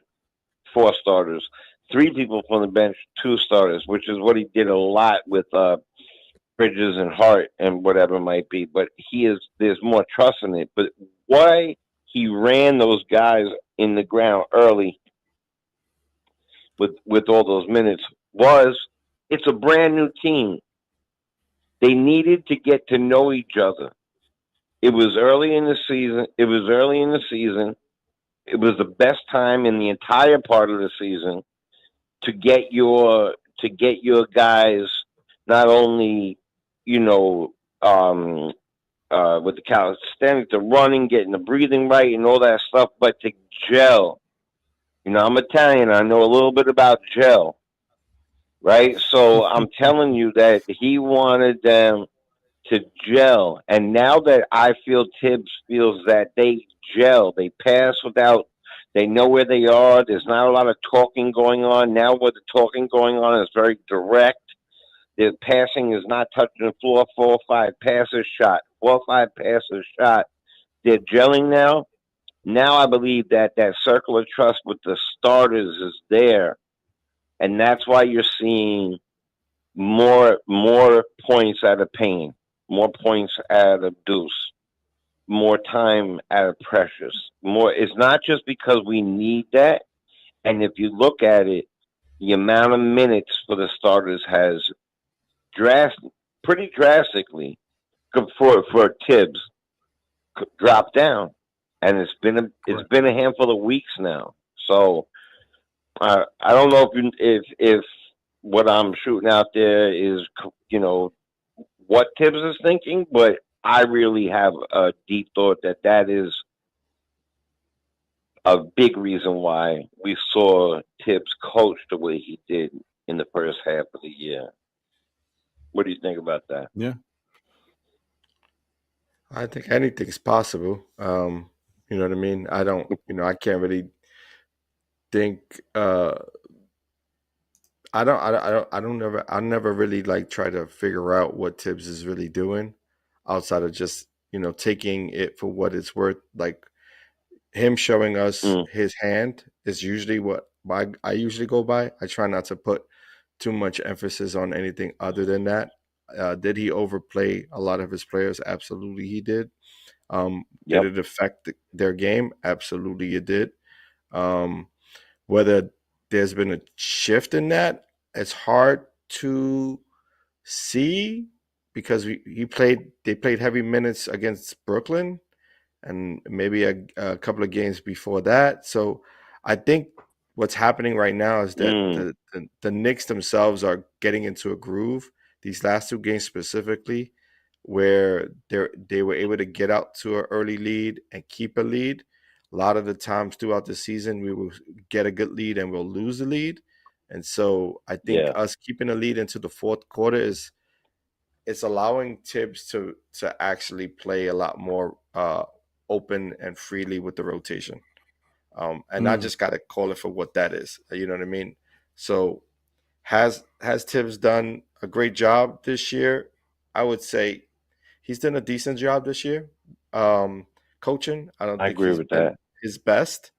4 starters, 3 people from the bench, 2 starters, which is what he did a lot with Bridges and Hart and whatever it might be. But there's more trust in it. But why he ran those guys in the ground early with all those minutes was it's a brand new team. They needed to get to know each other. It was early in the season. It was the best time in the entire part of the season to get your guys not only, with the calisthenics, the running, getting the breathing right and all that stuff, but to gel. I'm Italian. I know a little bit about gel, right? So I'm telling you that he wanted them to gel. And now that I feel Tibbs feels that they gel, they pass they know where they are. There's not a lot of talking going on. Now where the talking going on is very direct. The passing is not touching the floor. 4 or 5 passes shot. 4 or 5 passes shot. They're gelling now. Now I believe that circle of trust with the starters is there. And that's why you're seeing more points out of Payne, more points out of Deuce, more time out of Precious. It's not just because we need that. And if you look at it, the amount of minutes for the starters has pretty drastically for Tibbs dropped down, and it's been a handful of weeks now. So I don't know if what I'm shooting out there is what Tibbs is thinking, but I really have a deep thought that is a big reason why we saw Tibbs coach the way he did in the first half of the year. What do you think about that? Yeah. I think anything's possible. You know what I mean? I don't, I can't really think, I never really like try to figure out what Tibbs is really doing outside of just, taking it for what it's worth. Like him showing us his hand is usually what I usually go by. I try not to put too much emphasis on anything other than that. Did he overplay a lot of his players? Absolutely, he did. Did it affect their game? Absolutely, it did. Whether there's been a shift in that, it's hard to see because they played heavy minutes against Brooklyn and maybe a couple of games before that. So I think what's happening right now is that the Knicks themselves are getting into a groove. These last 2 games specifically, where they were able to get out to an early lead and keep a lead. A lot of the times throughout the season, we will get a good lead and we'll lose the lead. And so I think us keeping a lead into the fourth quarter it's allowing Tibbs to actually play a lot more open and freely with the rotation. And I just got to call it for what that is. You know what I mean? So has Tibbs done a great job this year? I would say he's done a decent job this year. Coaching, I don't think agree with that. His best.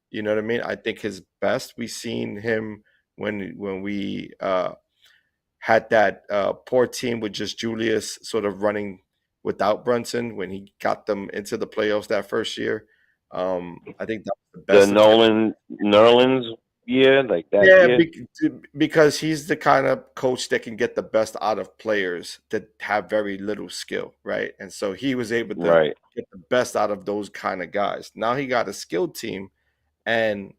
You know what I mean? I think his best. We seen him when we had that poor team with just Julius sort of running without Brunson when he got them into the playoffs that first year. I think that was the best. The Nerlens year, like that. Yeah, because he's the kind of coach that can get the best out of players that have very little skill, right? And so he was able to get the best out of those kind of guys. Now he got a skilled team, and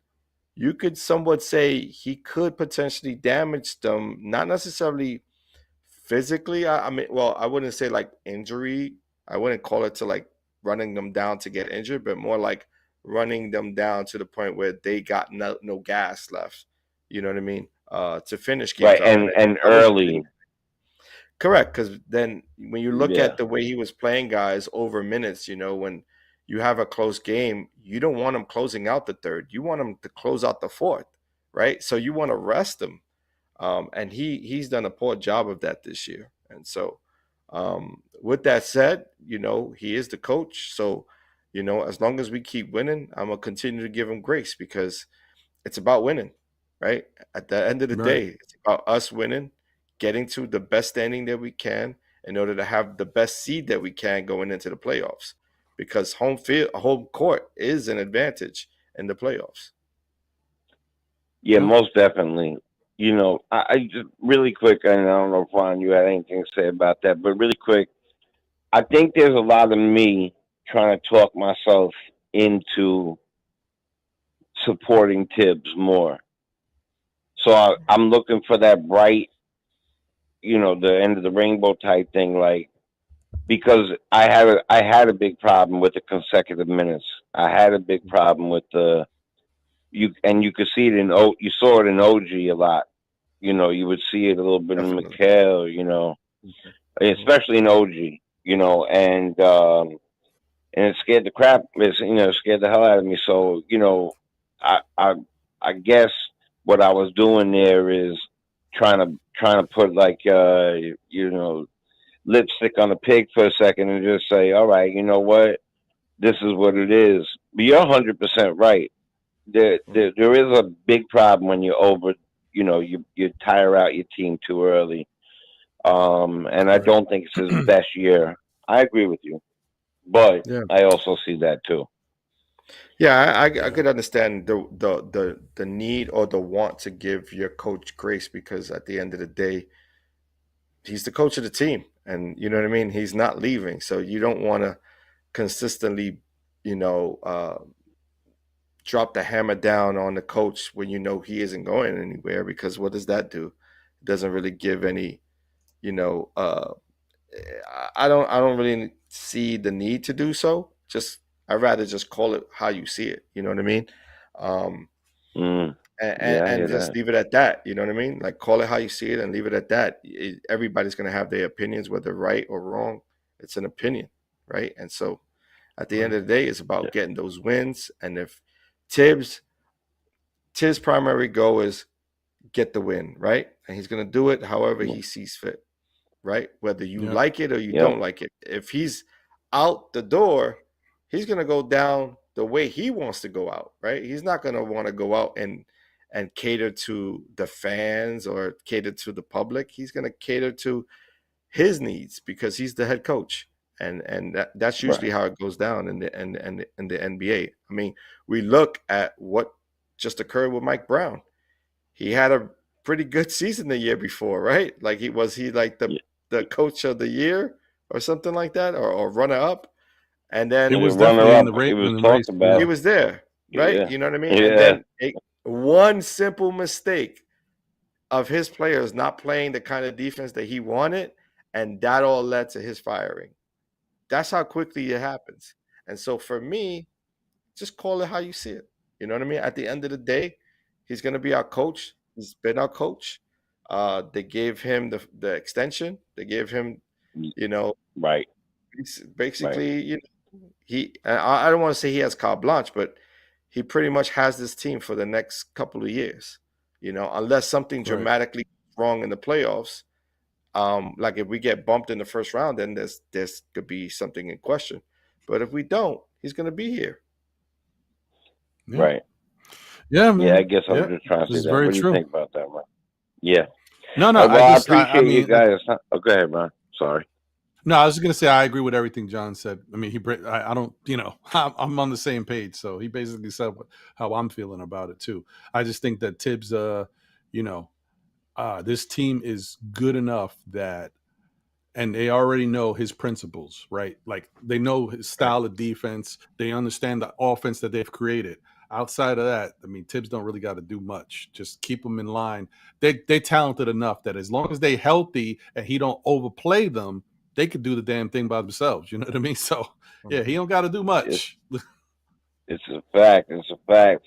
you could somewhat say he could potentially damage them, not necessarily physically. I mean, well, I wouldn't say like injury. I wouldn't call it to like running them down to get injured, but more like running them down to the point where they got no gas left. You know what I mean? To finish games. Right, and early. Correct, because then when you look at the way he was playing guys over minutes, when you have a close game, you don't want him closing out the third. You want him to close out the fourth, right? So you want to rest him, and he's done a poor job of that this year. And so, with that said, he is the coach. So, as long as we keep winning, I'm gonna continue to give him grace because it's about winning, right? At the end of the day, it's about us winning, getting to the best standing that we can in order to have the best seed that we can going into the playoffs. Because home court is an advantage in the playoffs. Yeah, most definitely. I just really quick, and I don't know if Ron, you had anything to say about that, but really quick, I think there's a lot of me trying to talk myself into supporting Tibbs more. So I'm looking for that bright, the end of the rainbow type thing, like, because I had a big problem with the consecutive minutes. I had a big problem with you could see it you saw it in OG a lot. You would see it a little bit in Mikhail, especially in OG, and it scared the crap, scared the hell out of me. So, I guess what I was doing there is trying to put like lipstick on a pig for a second and just say, all right, you know what, this is what it is. But you're 100% right. There is a big problem when you you tire out your team too early. And I don't think it's his best year. I agree with you, but I also see that too. Yeah, I could understand the need or the want to give your coach grace because at the end of the day, he's the coach of the team, and you know what I mean. He's not leaving, so you don't want to consistently, drop the hammer down on the coach when he isn't going anywhere. Because what does that do? It doesn't really give any, I don't really see the need to do so. I'd rather just call it how you see it. You know what I mean? And just leave it at that. You know what I mean? Like, call it how you see it and leave it at that. Everybody's going to have their opinions, whether right or wrong. It's an opinion, right? And so at the end of the day, it's about getting those wins. And if Tibbs' primary goal is get the win, right? And he's going to do it however he sees fit, right? Whether you like it or you don't like it. If he's out the door, he's going to go down the way he wants to go out, right? He's not going to want to go out and cater to the fans or cater to the public. He's going to cater to his needs because he's the head coach. And that's usually how it goes down in the NBA. I mean, we look at what just occurred with Mike Brown. He had a pretty good season the year before, right? Like, was he like the coach of the year or something like that, or runner up? And then it was definitely in the race. He was there, right? Yeah. You know what I mean? Yeah. And then one simple mistake of his players not playing the kind of defense that he wanted, and that all led to his firing. That's how quickly it happens. And so for me, just call it how you see it. You know what I mean? At the end of the day, he's going to be our coach. He's been our coach. They gave him the extension. They gave him, right. Basically, I don't want to say he has carte blanche, but he pretty much has this team for the next couple of years. Unless something dramatically wrong in the playoffs. Like if we get bumped in the first round, then there's could be something in question. But if we don't, he's going to be here. Yeah. Right. Yeah, man. Yeah, I guess I'm just trying to say that. What do you think about that, man? Yeah. No. Well, I appreciate you guys. Oh, go ahead, man. Sorry. No, I was just going to say I agree with everything John said. I mean, I don't, I'm on the same page. So he basically said how I'm feeling about it too. I just think that Tibbs, this team is good enough that, and they already know his principles, right? Like, they know his style of defense. They understand the offense that they've created. Outside of that, I mean, Tibbs don't really got to do much. Just keep them in line. They're talented enough that as long as they're healthy and he don't overplay them, they could do the damn thing by themselves. You know what I mean? So, yeah, he don't got to do much. It's a fact. It's a fact.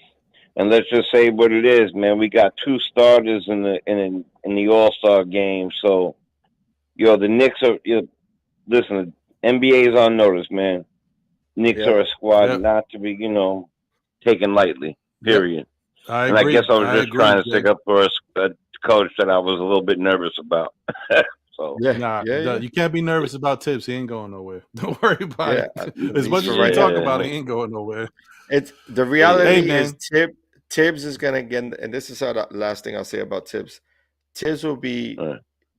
And let's just say what it is, man. We got 2 starters in the All-Star game, so the Knicks are. Listen, NBA is on notice, man. Knicks are a squad not to be, taken lightly. Period. Yep. I and agree. I guess I was just trying to stick up for a coach that I was a little bit nervous about. So you can't be nervous about Tibbs. He ain't going nowhere. Don't worry about it. As much as we talk about it, he ain't going nowhere. It's the reality is Tibbs is gonna get, and this is the last thing I'll say about Tibbs. Tibbs will be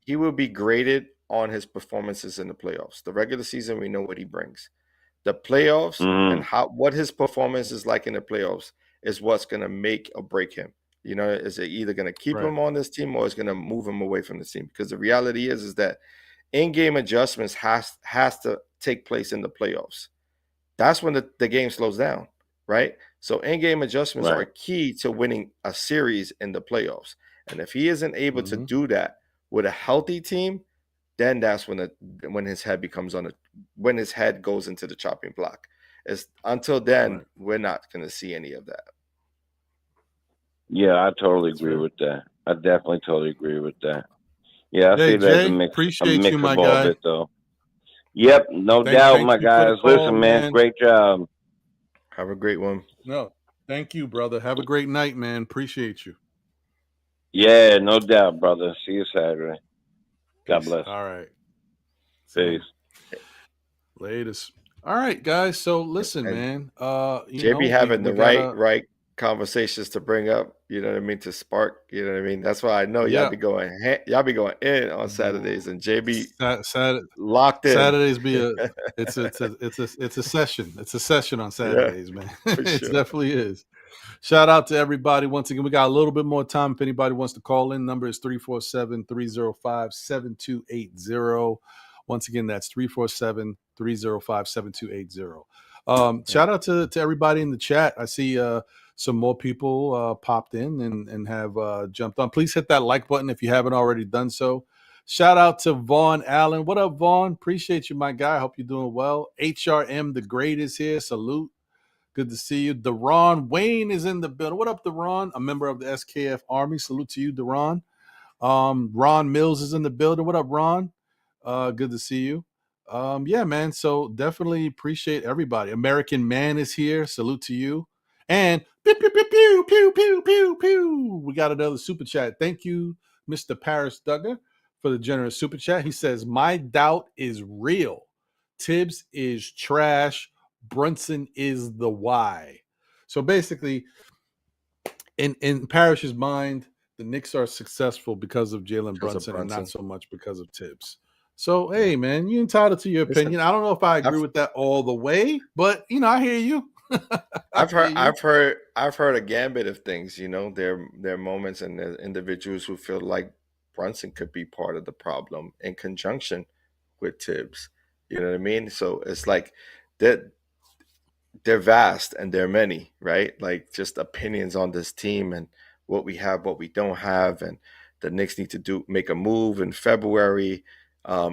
he will be graded on his performances in the playoffs. The regular season, we know what he brings. The playoffs and what his performance is like in the playoffs is what's gonna make or break him. Is it either gonna keep him on this team or is gonna move him away from the team? Because the reality is that in-game adjustments has to take place in the playoffs. That's when the game slows down, right? So in-game adjustments are key to winning a series in the playoffs. And if he isn't able to do that with a healthy team, then that's when his head when his head goes into the chopping block. Until then, we're not going to see any of that. Yeah, I totally agree with that. I definitely totally agree with that. Yeah, I see that as a mix of all of it, though. Yep, no doubt, my guys. Listen, man, great job. Have a great one. No, thank you, brother. Have a great night, man. Appreciate you. Yeah, no doubt, brother. See you Saturday. God bless. All right. Peace. Latest. All right, guys. So listen, man. JB having the right conversations to bring up, to spark, that's why I know y'all be going in on Saturdays, and JB locked in. Saturdays it's a session. It's a session on Saturdays, man. It definitely is. Shout out to everybody. Once again, we got a little bit more time. If anybody wants to call in, number is 347-305-7280. Once again, that's 347-305-7280. Shout out to everybody in the chat. I see some more people popped in and have jumped on. Please hit that like button if you haven't already done so. Shout out to Vaughn Allen. What up, Vaughn? Appreciate you, my guy. Hope you're doing well. HRM the Great is here. Salute. Good to see you. Deron Wayne is in the building. What up, Deron? A member of the SKF Army. Salute to you, Deron. Ron Mills is in the building. What up, Ron? Good to see you. Yeah, man. So definitely appreciate everybody. American Man is here. Salute to you. And pew, pew, pew, pew, pew, pew, pew, pew. We got another super chat. Thank you, Mr. Paris Duggar, for the generous super chat. He says, my doubt is real. Tibbs is trash. Brunson is the why. So basically, in Parrish's mind, the Knicks are successful because of Jalen Brunson and not so much because of Tibbs. So, hey, man, you're entitled to your opinion. I don't know if I agree with that all the way, but I hear you. I've heard a gambit of things. There are moments and there are individuals who feel like Brunson could be part of the problem in conjunction with Tibbs. You know what I mean? So it's like that. They're vast and they're many, right? Like just opinions on this team and what we have, what we don't have, and the Knicks need to make a move in February.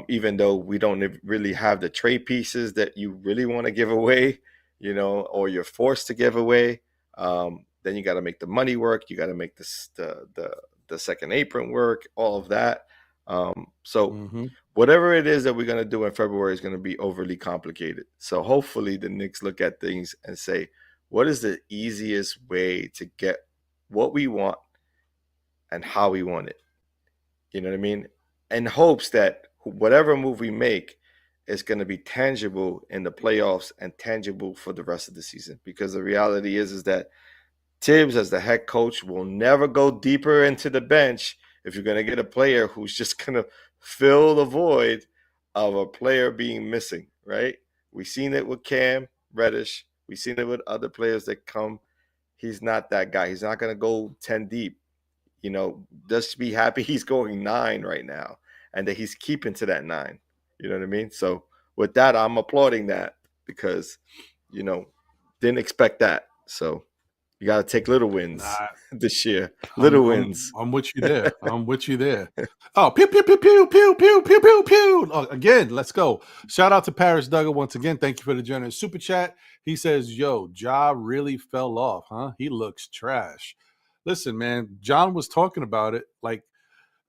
Even though we don't really have the trade pieces that you really want to give away, or you're forced to give away. Then you got to make the money work. You got to make the second apron work, all of that. Whatever it is that we're going to do in February is going to be overly complicated. So hopefully the Knicks look at things and say, what is the easiest way to get what we want and how we want it? You know what I mean? In hopes that whatever move we make is going to be tangible in the playoffs and tangible for the rest of the season. Because the reality is that Tibbs, as the head coach, will never go deeper into the bench if you're going to get a player who's just going to fill the void of a player being missing, right? We've seen it with Cam Reddish. We've seen it with other players that come. He's not that guy. He's not going to go 10 deep. Just be happy he's going 9 right now and that he's keeping to that 9. You know what I mean? So with that, I'm applauding that because, didn't expect that. So you got to take little wins this year. Wins. I'm with you there. Oh, pew, pew, pew, pew, pew, pew, pew, pew, pew. Oh, again, let's go. Shout out to Paris Duggar once again. Thank you for the generous super chat. He says, yo, Ja really fell off, huh? He looks trash. Listen, man, John was talking about it. Like,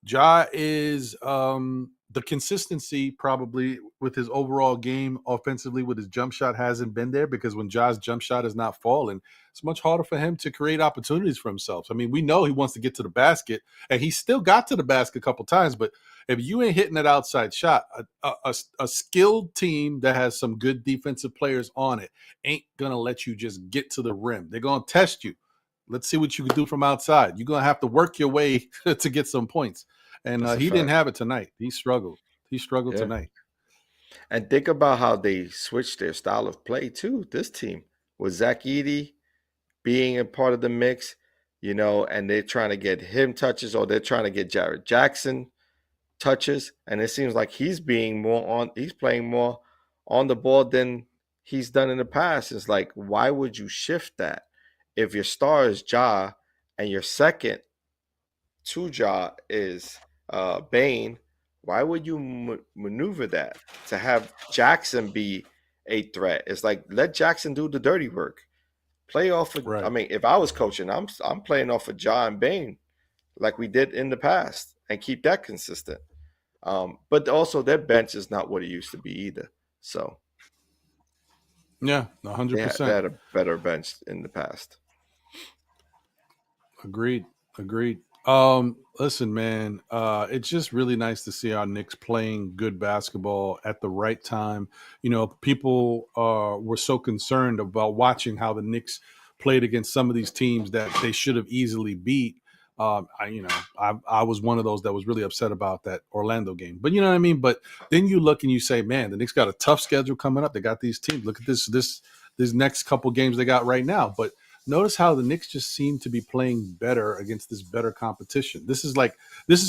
Ja is the consistency probably with his overall game offensively with his jump shot hasn't been there, because when Ja's jump shot is not falling, it's much harder for him to create opportunities for himself. I mean, we know he wants to get to the basket, and he still got to the basket a couple times, but if you ain't hitting that outside shot, a skilled team that has some good defensive players on it ain't going to let you just get to the rim. They're going to test you. Let's see what you can do from outside. You're going to have to work your way to get some points. And he didn't have it tonight. He struggled. He struggled tonight. And think about how they switched their style of play too. This team with Zach Edey being a part of the mix, you know, and they're trying to get him touches, or they're trying to get Jared Jackson touches. And it seems like he's playing more on the ball than he's done in the past. It's like, why would you shift that? If your star is Ja and your second to Ja is Bane, why would you maneuver that to have Jackson be a threat? It's like, let Jackson do the dirty work. Play off of, I mean, if I was coaching, I'm playing off of Ja and Bane like we did in the past and keep that consistent. But also their bench is not what it used to be either. So yeah, 100%. They had a better bench in the past. Agreed. Listen, man, it's just really nice to see our Knicks playing good basketball at the right time. You know, people were so concerned about watching how the Knicks played against some of these teams that they should have easily beat. I was one of those that was really upset about that Orlando game. But you know what I mean? But then you look and you say, man, the Knicks got a tough schedule coming up. They got these teams. Look at this next couple games they got right now. But notice how the Knicks just seem to be playing better against this better competition. This is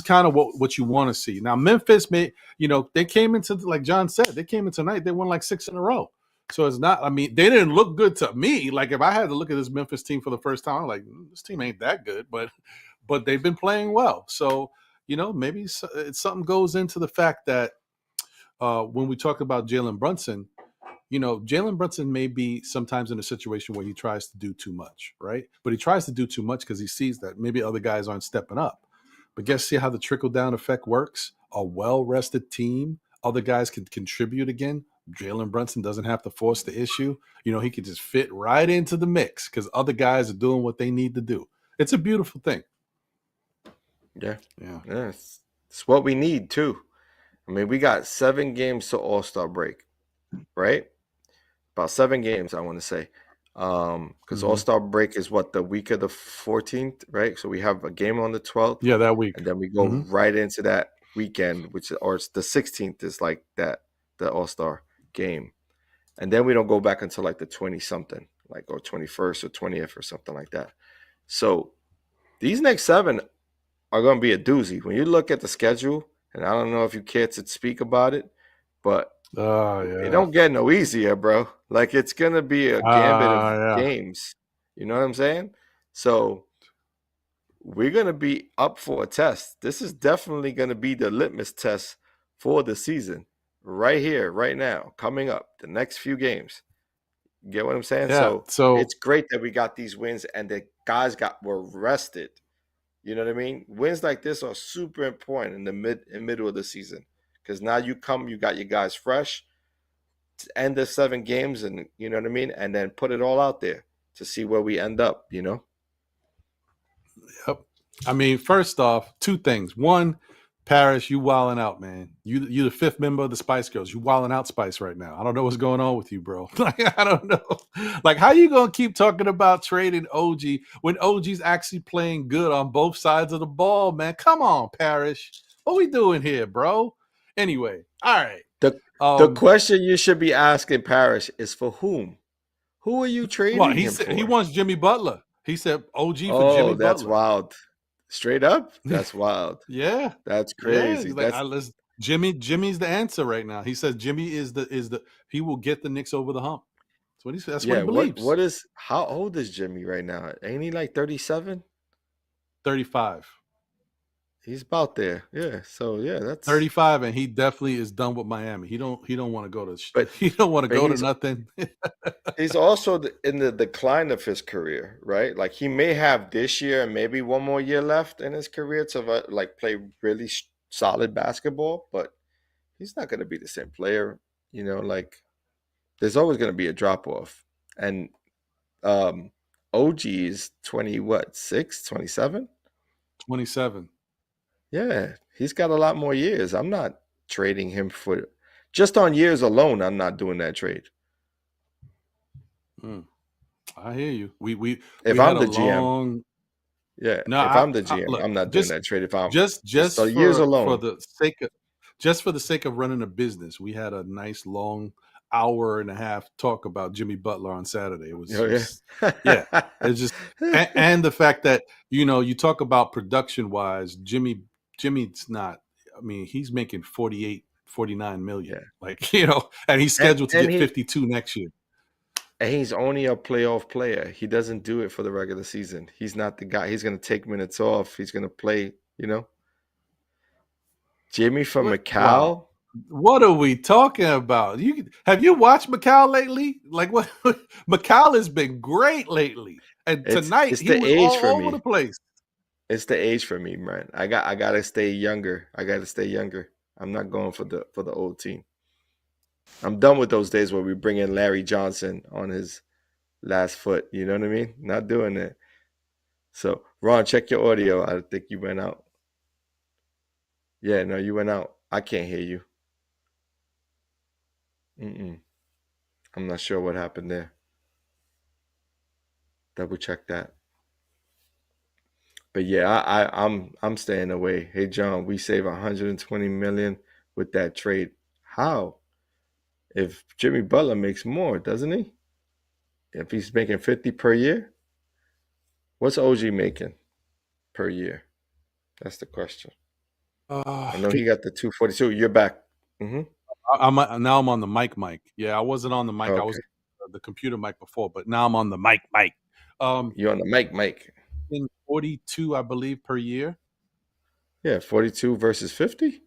kind of what you want to see. Now, Memphis they came into, like John said, they came in tonight. They won like 6 in a row. So it's not, I mean, they didn't look good to me. Like if I had to look at this Memphis team for the first time, I'm like, this team ain't that good, but they've been playing well. So, maybe something goes into the fact that when we talk about Jalen Brunson, Jalen Brunson may be sometimes in a situation where he tries to do too much, right? But he tries to do too much because he sees that maybe other guys aren't stepping up. But see how the trickle-down effect works? A well-rested team, other guys can contribute again. Jalen Brunson doesn't have to force the issue. He can just fit right into the mix because other guys are doing what they need to do. It's a beautiful thing. Yeah. It's what we need, too. I mean, we got 7 games to All-Star break, right? About 7 games, I want to say, because All-Star break is the week of the 14th, right? So we have a game on the 12th. Yeah, that week, and then we go right into that weekend, or it's the 16th is like that, the All-Star game, and then we don't go back until like the 20-something, like or 21st or 20th or something like that. So these next 7 are going to be a doozy. When you look at the schedule, and I don't know if you care to speak about it, but it don't get no easier, bro. Like it's gonna be a gambit of games. You know what I'm saying? So we're gonna be up for a test. This is definitely gonna be the litmus test for the season, right here, right now, coming up the next few games. You get what I'm saying? Yeah, so it's great that we got these wins and the guys were rested. You know what I mean? Wins like this are super important in the middle of the season. Because now you got your guys fresh, end the 7 games, and you know what I mean, and then put it all out there to see where we end up. Yep. I mean, first off, 2 things. One, Paris, you wilding out, man. You the 5th member of the Spice Girls. You wilding out, Spice, right now. I don't know what's going on with you, bro. I don't know. Like, how you gonna keep talking about trading OG when OG's actually playing good on both sides of the ball, man? Come on, Paris. What we doing here, bro? Anyway, all right. The question you should be asking, Parrish, is for whom? Who are you trading him for? He wants Jimmy Butler. He said OG for Jimmy Butler. That's wild. Straight up? That's wild. Yeah. That's crazy. Yeah, like, Jimmy's the answer right now. He says Jimmy is the he will get the Knicks over the hump. That's what he says. That's what he believes. How old is Jimmy right now? Ain't he like 37? 35. He's about there. Yeah. So yeah, that's 35, and he definitely is done with Miami. He don't want to go to he don't want to go to nothing. He's also in the decline of his career, right? Like he may have this year and maybe one more year left in his career to like play really solid basketball, but he's not going to be the same player. You know, like there's always going to be a drop off. And OG is 27? 27. Yeah, he's got a lot more years. I'm not trading him for just on years alone. I'm not doing that trade. I hear you. We if had I'm a the GM, long. yeah. No, If I'm the GM, look, I'm not doing that trade. If I'm just the years for alone. the sake of just for the sake of running a business, we had a nice long hour and a half talk about Jimmy Butler on Saturday. It was, Oh, yeah, it's just and the fact that you talk about production wise, Jimmy's not. I mean, he's making 48, 49 million, like and he's scheduled to get 52 next year. And he's only a playoff player. He doesn't do it for the regular season. He's not the guy. He's going to take minutes off. He's going to play, Jimmy from Macau. Wow. What are we talking about? Have you watched Macau lately? Like what? Macau has been great lately, and tonight he was all over the place. It's the age for me, man. I got to stay younger. I'm not going for the old team. I'm done with those days where we bring in Larry Johnson on his last foot. You know what I mean? Not doing that. So, Ron, check your audio. I think you went out. Yeah, no, you went out. I can't hear you. I'm not sure what happened there. Double check that. But yeah, I'm staying away. Hey, John, we save $120 million with that trade. How? If Jimmy Butler makes more, doesn't he? If he's making 50 per year, what's OG making per year? That's the question. I know he got the 242. You're back. Now I'm on the mic. Yeah, I wasn't on the mic. Okay. I was on the computer mic before, but now I'm on the mic. You're on the mic. In 42, I believe, per year. Yeah, 42 versus 50.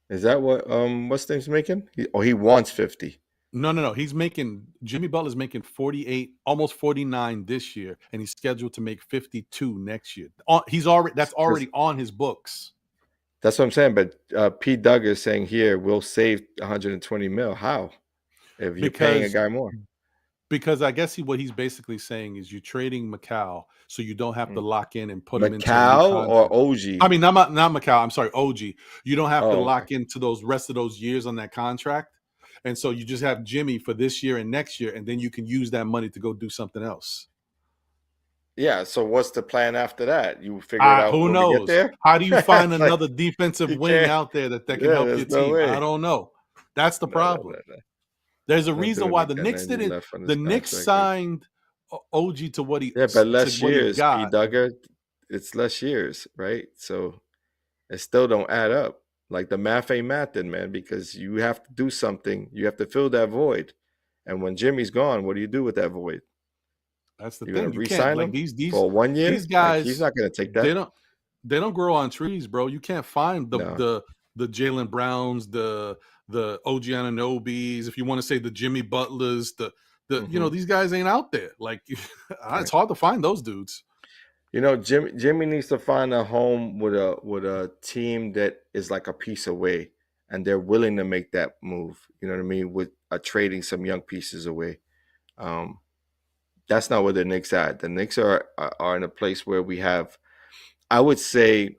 Is that what what's name's making? He wants 50. No. Jimmy Butler's making 48, almost 49 this year, and he's scheduled to make 52 next year. That's already on his books. That's what I'm saying. But P. Doug is saying here we'll save 120 mil. How? If you're paying a guy more. Because I guess what he's basically saying is you're trading Macau, so you don't have to lock in and put him into Macau or OG. I mean, not Macau. I'm sorry, OG. You don't have to lock into those rest of those years on that contract, and so you just have Jimmy for this year and next year, and then you can use that money to go do something else. Yeah. So what's the plan after that? You figure it out. Who knows? There? How do you find another defensive wing out there that can help your team? Way. I don't know. That's the problem. No. There's a reason why the Knicks didn't. The Knicks signed OG to what he. Yeah, but less years, P. Duggar. It's less years, right? So it still don't add up. Like the math ain't mathing, man, because you have to do something. You have to fill that void. And when Jimmy's gone, what do you do with that void? That's the thing. You re-sign can't, him these for 1 year. These guys, he's not going to take that. They don't grow on trees, bro. You can't find the Jalen Browns, the OG Ananobis, if you want to say the Jimmy Butlers, these guys ain't out there. Like it's hard to find those dudes. Jimmy needs to find a home with a team that is like a piece away, and they're willing to make that move. You know what I mean? With trading some young pieces away. That's not where the Knicks are at. The Knicks are in a place where we have, I would say,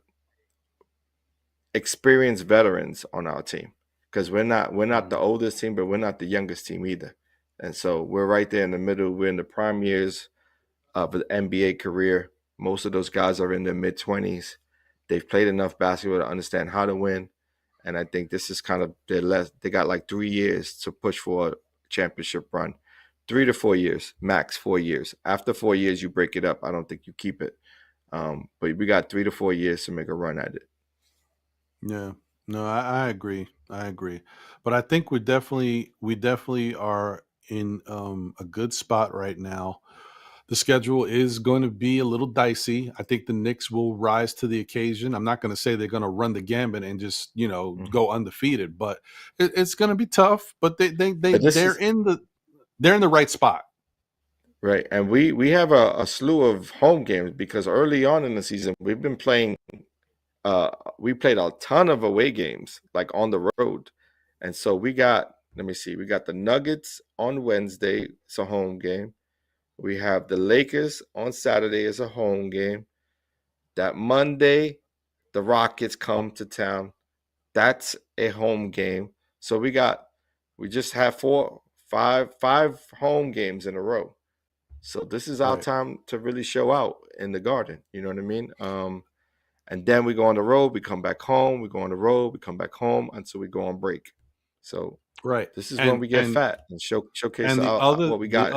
experienced veterans on our team, because we're not the oldest team, but we're not the youngest team either. And so we're right there in the middle. We're in the prime years of an NBA career. Most of those guys are in their mid-20s. They've played enough basketball to understand how to win. And I think this is kind of they got like 3 years to push for a championship run. 3 to 4 years, max 4 years. After 4 years, you break it up. I don't think you keep it. But we got 3 to 4 years to make a run at it. Yeah, no, I agree. But I think we definitely are in a good spot right now. The schedule is going to be a little dicey. I think the Knicks will rise to the occasion. I'm not going to say they're going to run the gambit and just go undefeated, but it's going to be tough. But they're in the right spot. Right, and we have a slew of home games because early on in the season we've been playing. We played a ton of away games, like on the road. And so we got, let me see, we got the Nuggets on Wednesday. It's a home game. We have the Lakers on Saturday as a home game. That Monday, the Rockets come to town. That's a home game. So we just have five home games in a row. So this is our time to really show out in the Garden. You know what I mean? And then we go on the road, we come back home, we go on the road, we come back home until we go on break. So this is when we get fat and showcase what we got.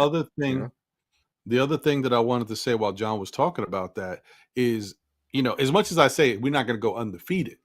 The other thing that I wanted to say while John was talking about that is, as much as I say we're not going to go undefeated,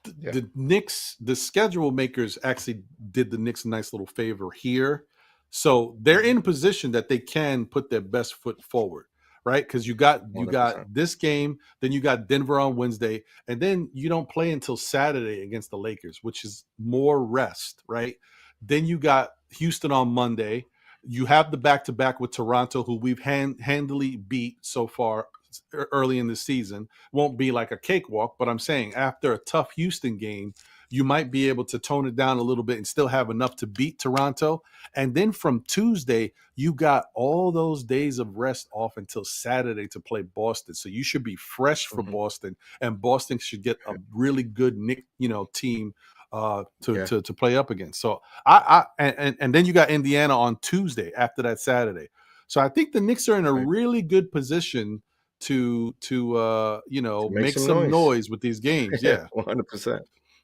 the Knicks, the schedule makers actually did the Knicks a nice little favor here. So they're in a position that they can put their best foot forward, right? Because you got 100%. This game, then you got Denver on Wednesday, and then you don't play until Saturday against the Lakers, which is more rest, right? Then you got Houston on Monday. You have the back-to-back with Toronto, who we've handily beat so far early in the season. Won't be like a cakewalk, but I'm saying after a tough Houston game, you might be able to tone it down a little bit and still have enough to beat Toronto. And then from Tuesday, you got all those days of rest off until Saturday to play Boston. So you should be fresh for Boston, and Boston should get a really good team to play up against. So and then you got Indiana on Tuesday after that Saturday. So I think the Knicks are in a really good position to make some noise with these games. Yeah, 100%.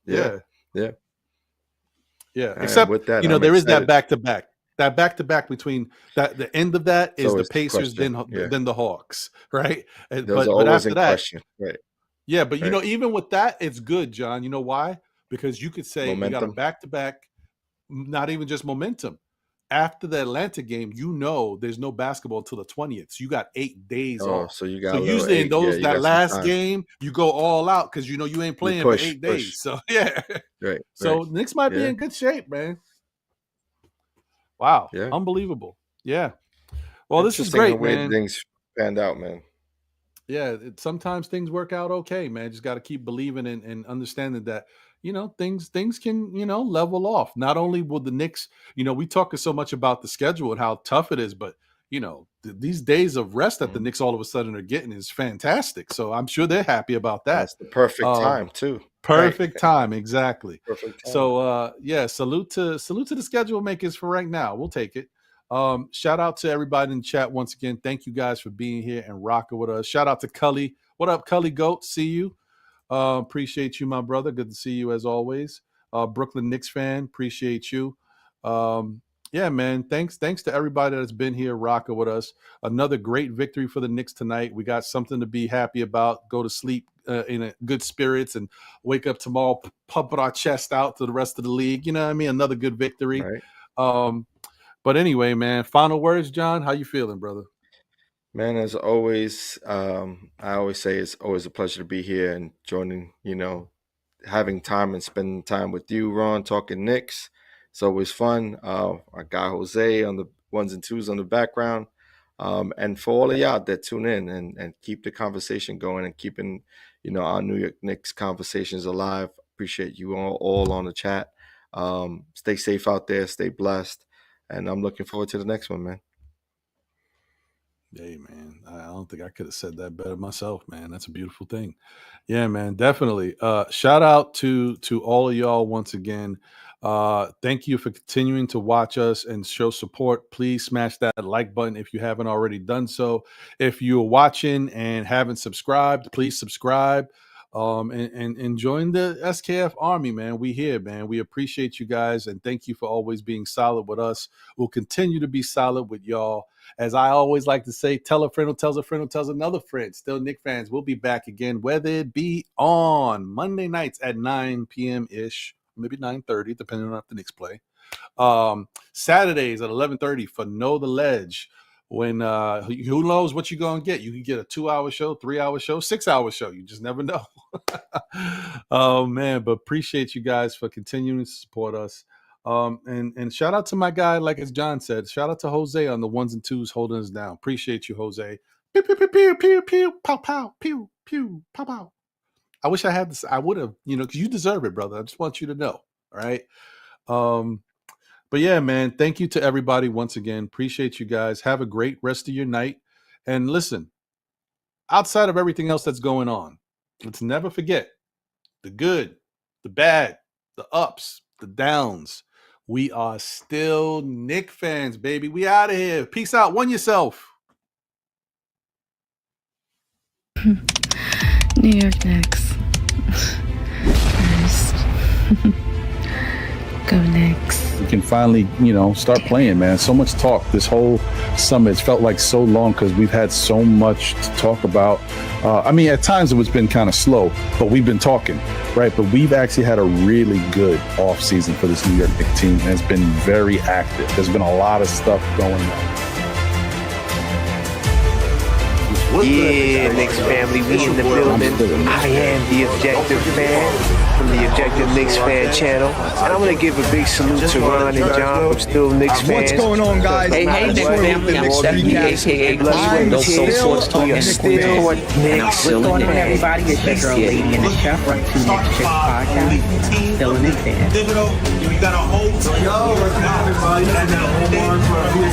Yeah. And except with that, there is that back-to-back. That back-to-back between that, the end of that is the Pacers, then the Hawks, right? Those are always in question, right? Yeah, but even with that, it's good, John. You know why? Because you could say you got a back-to-back, not even just momentum. After the Atlanta game, there's no basketball until the 20th. So you got 8 days off. So you got usually in that last game, you go all out because you ain't playing for 8 days. So right. So Knicks might be in good shape, man. Wow, unbelievable. Yeah. Well, this is great, man. Things panned out, man. Yeah, sometimes things work out okay, man. Just got to keep believing and understanding that things can level off. Not only will the Knicks, we talk so much about the schedule and how tough it is, but these days of rest that the Knicks all of a sudden are getting is fantastic. So I'm sure they're happy about that. That's the perfect time too. Perfect time, exactly. Perfect time. So salute to the schedule makers for right now. We'll take it. Shout out to everybody in the chat once again. Thank you guys for being here and rocking with us. Shout out to Cully. What up, Cully Goat? See you. Appreciate you, my brother. Good to see you as always. Brooklyn Knicks fan. Appreciate you. Yeah, man. Thanks to everybody that's been here rocking with us. Another great victory for the Knicks tonight. We got something to be happy about. Go to sleep in a good spirits and wake up tomorrow pumping our chest out to the rest of the league. You know what I mean? Another good victory. Right. But anyway, man, final words, John. How you feeling, brother? Man, as always, I always say it's always a pleasure to be here and joining, having time and spending time with you, Ron, talking Knicks. It's always fun. Our guy Jose on the ones and twos on the background. And for all of y'all that tune in and keep the conversation going and keeping, our New York Knicks conversations alive. Appreciate you all on the chat. Stay safe out there. Stay blessed. And I'm looking forward to the next one, man. Hey, man, I don't think I could have said that better myself, man. That's a beautiful thing. Yeah, man, definitely. Shout out to all of y'all once again. Thank you for continuing to watch us and show support. Please smash that like button if you haven't already done so. If you're watching and haven't subscribed, please subscribe. And join the SKF army, man. We here, man. We appreciate you guys and thank you for always being solid with us. We'll continue to be solid with y'all. As I always like to say, tell a friend who tells a friend who tells another friend. Still Knicks fans, we'll be back again, whether it be on Monday nights at 9 p.m. ish, maybe 9:30, depending on if the Knicks play. Saturdays at 11:30 for Know the Ledge. When who knows what you're gonna get? You can get a 2-hour show, 3-hour show, 6-hour show. You just never know. Oh man, but appreciate you guys for continuing to support us. And shout out to my guy, like as John said, shout out to Jose on the ones and twos holding us down. Appreciate you, Jose. Pew pew pew pew pew pew pow pow pew pew pow pow. I wish I had this. I would have, because you deserve it, brother. I just want you to know. All right. But yeah, man, thank you to everybody once again. Appreciate you guys. Have a great rest of your night. And listen, outside of everything else that's going on, let's never forget the good, the bad, the ups, the downs. We are still Knicks fans, baby. We out of here. Peace out. One yourself. New York Knicks. First. Go Knicks. We can finally, start playing, man. So much talk this whole summer. It's felt like so long because we've had so much to talk about. At times it's been kind of slow, but we've been talking, right? But we've actually had a really good offseason for this New York Knicks team, and it's been very active. There's been a lot of stuff going on. Yeah, Knicks family, we in the building. I am the Objective Fan from the Objective Knicks Fan channel. And I'm going to give a big salute to Ron and John from Still Knicks Fans. What's going on, guys? Hey, Knicks family, I'm Stephanie, a.k.a. Blood Those Sweat sports Tears. We are still Knicks. What's going on, everybody? It's your girl, Lady and the Chef, right to Knicks Chick Podcast. Still a Knicks fan.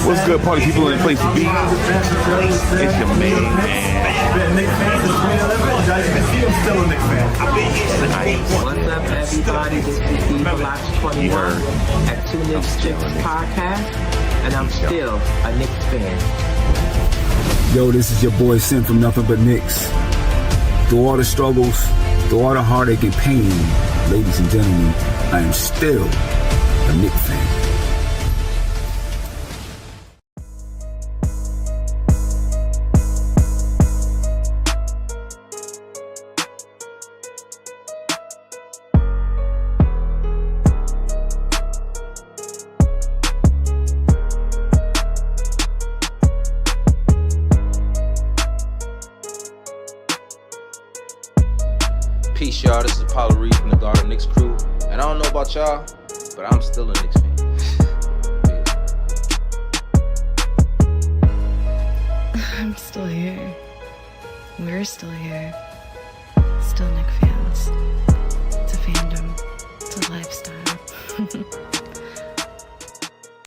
What's good, party people in the place to be? It's your main man. What's up, everybody? This is Steve Box 21 at Two Knicks Chicks Podcast, and I'm still a Knicks fan. Yo, this is your boy Sim from Nothing But Knicks. Through all the struggles, through all the heartache and pain, ladies and gentlemen, I am still a Knicks fan. Peace, y'all. This is Apollo Reed from the Garden Knicks crew. And I don't know about y'all, but I'm still a Knicks fan. I'm still here. We're still here. Still Knicks fans.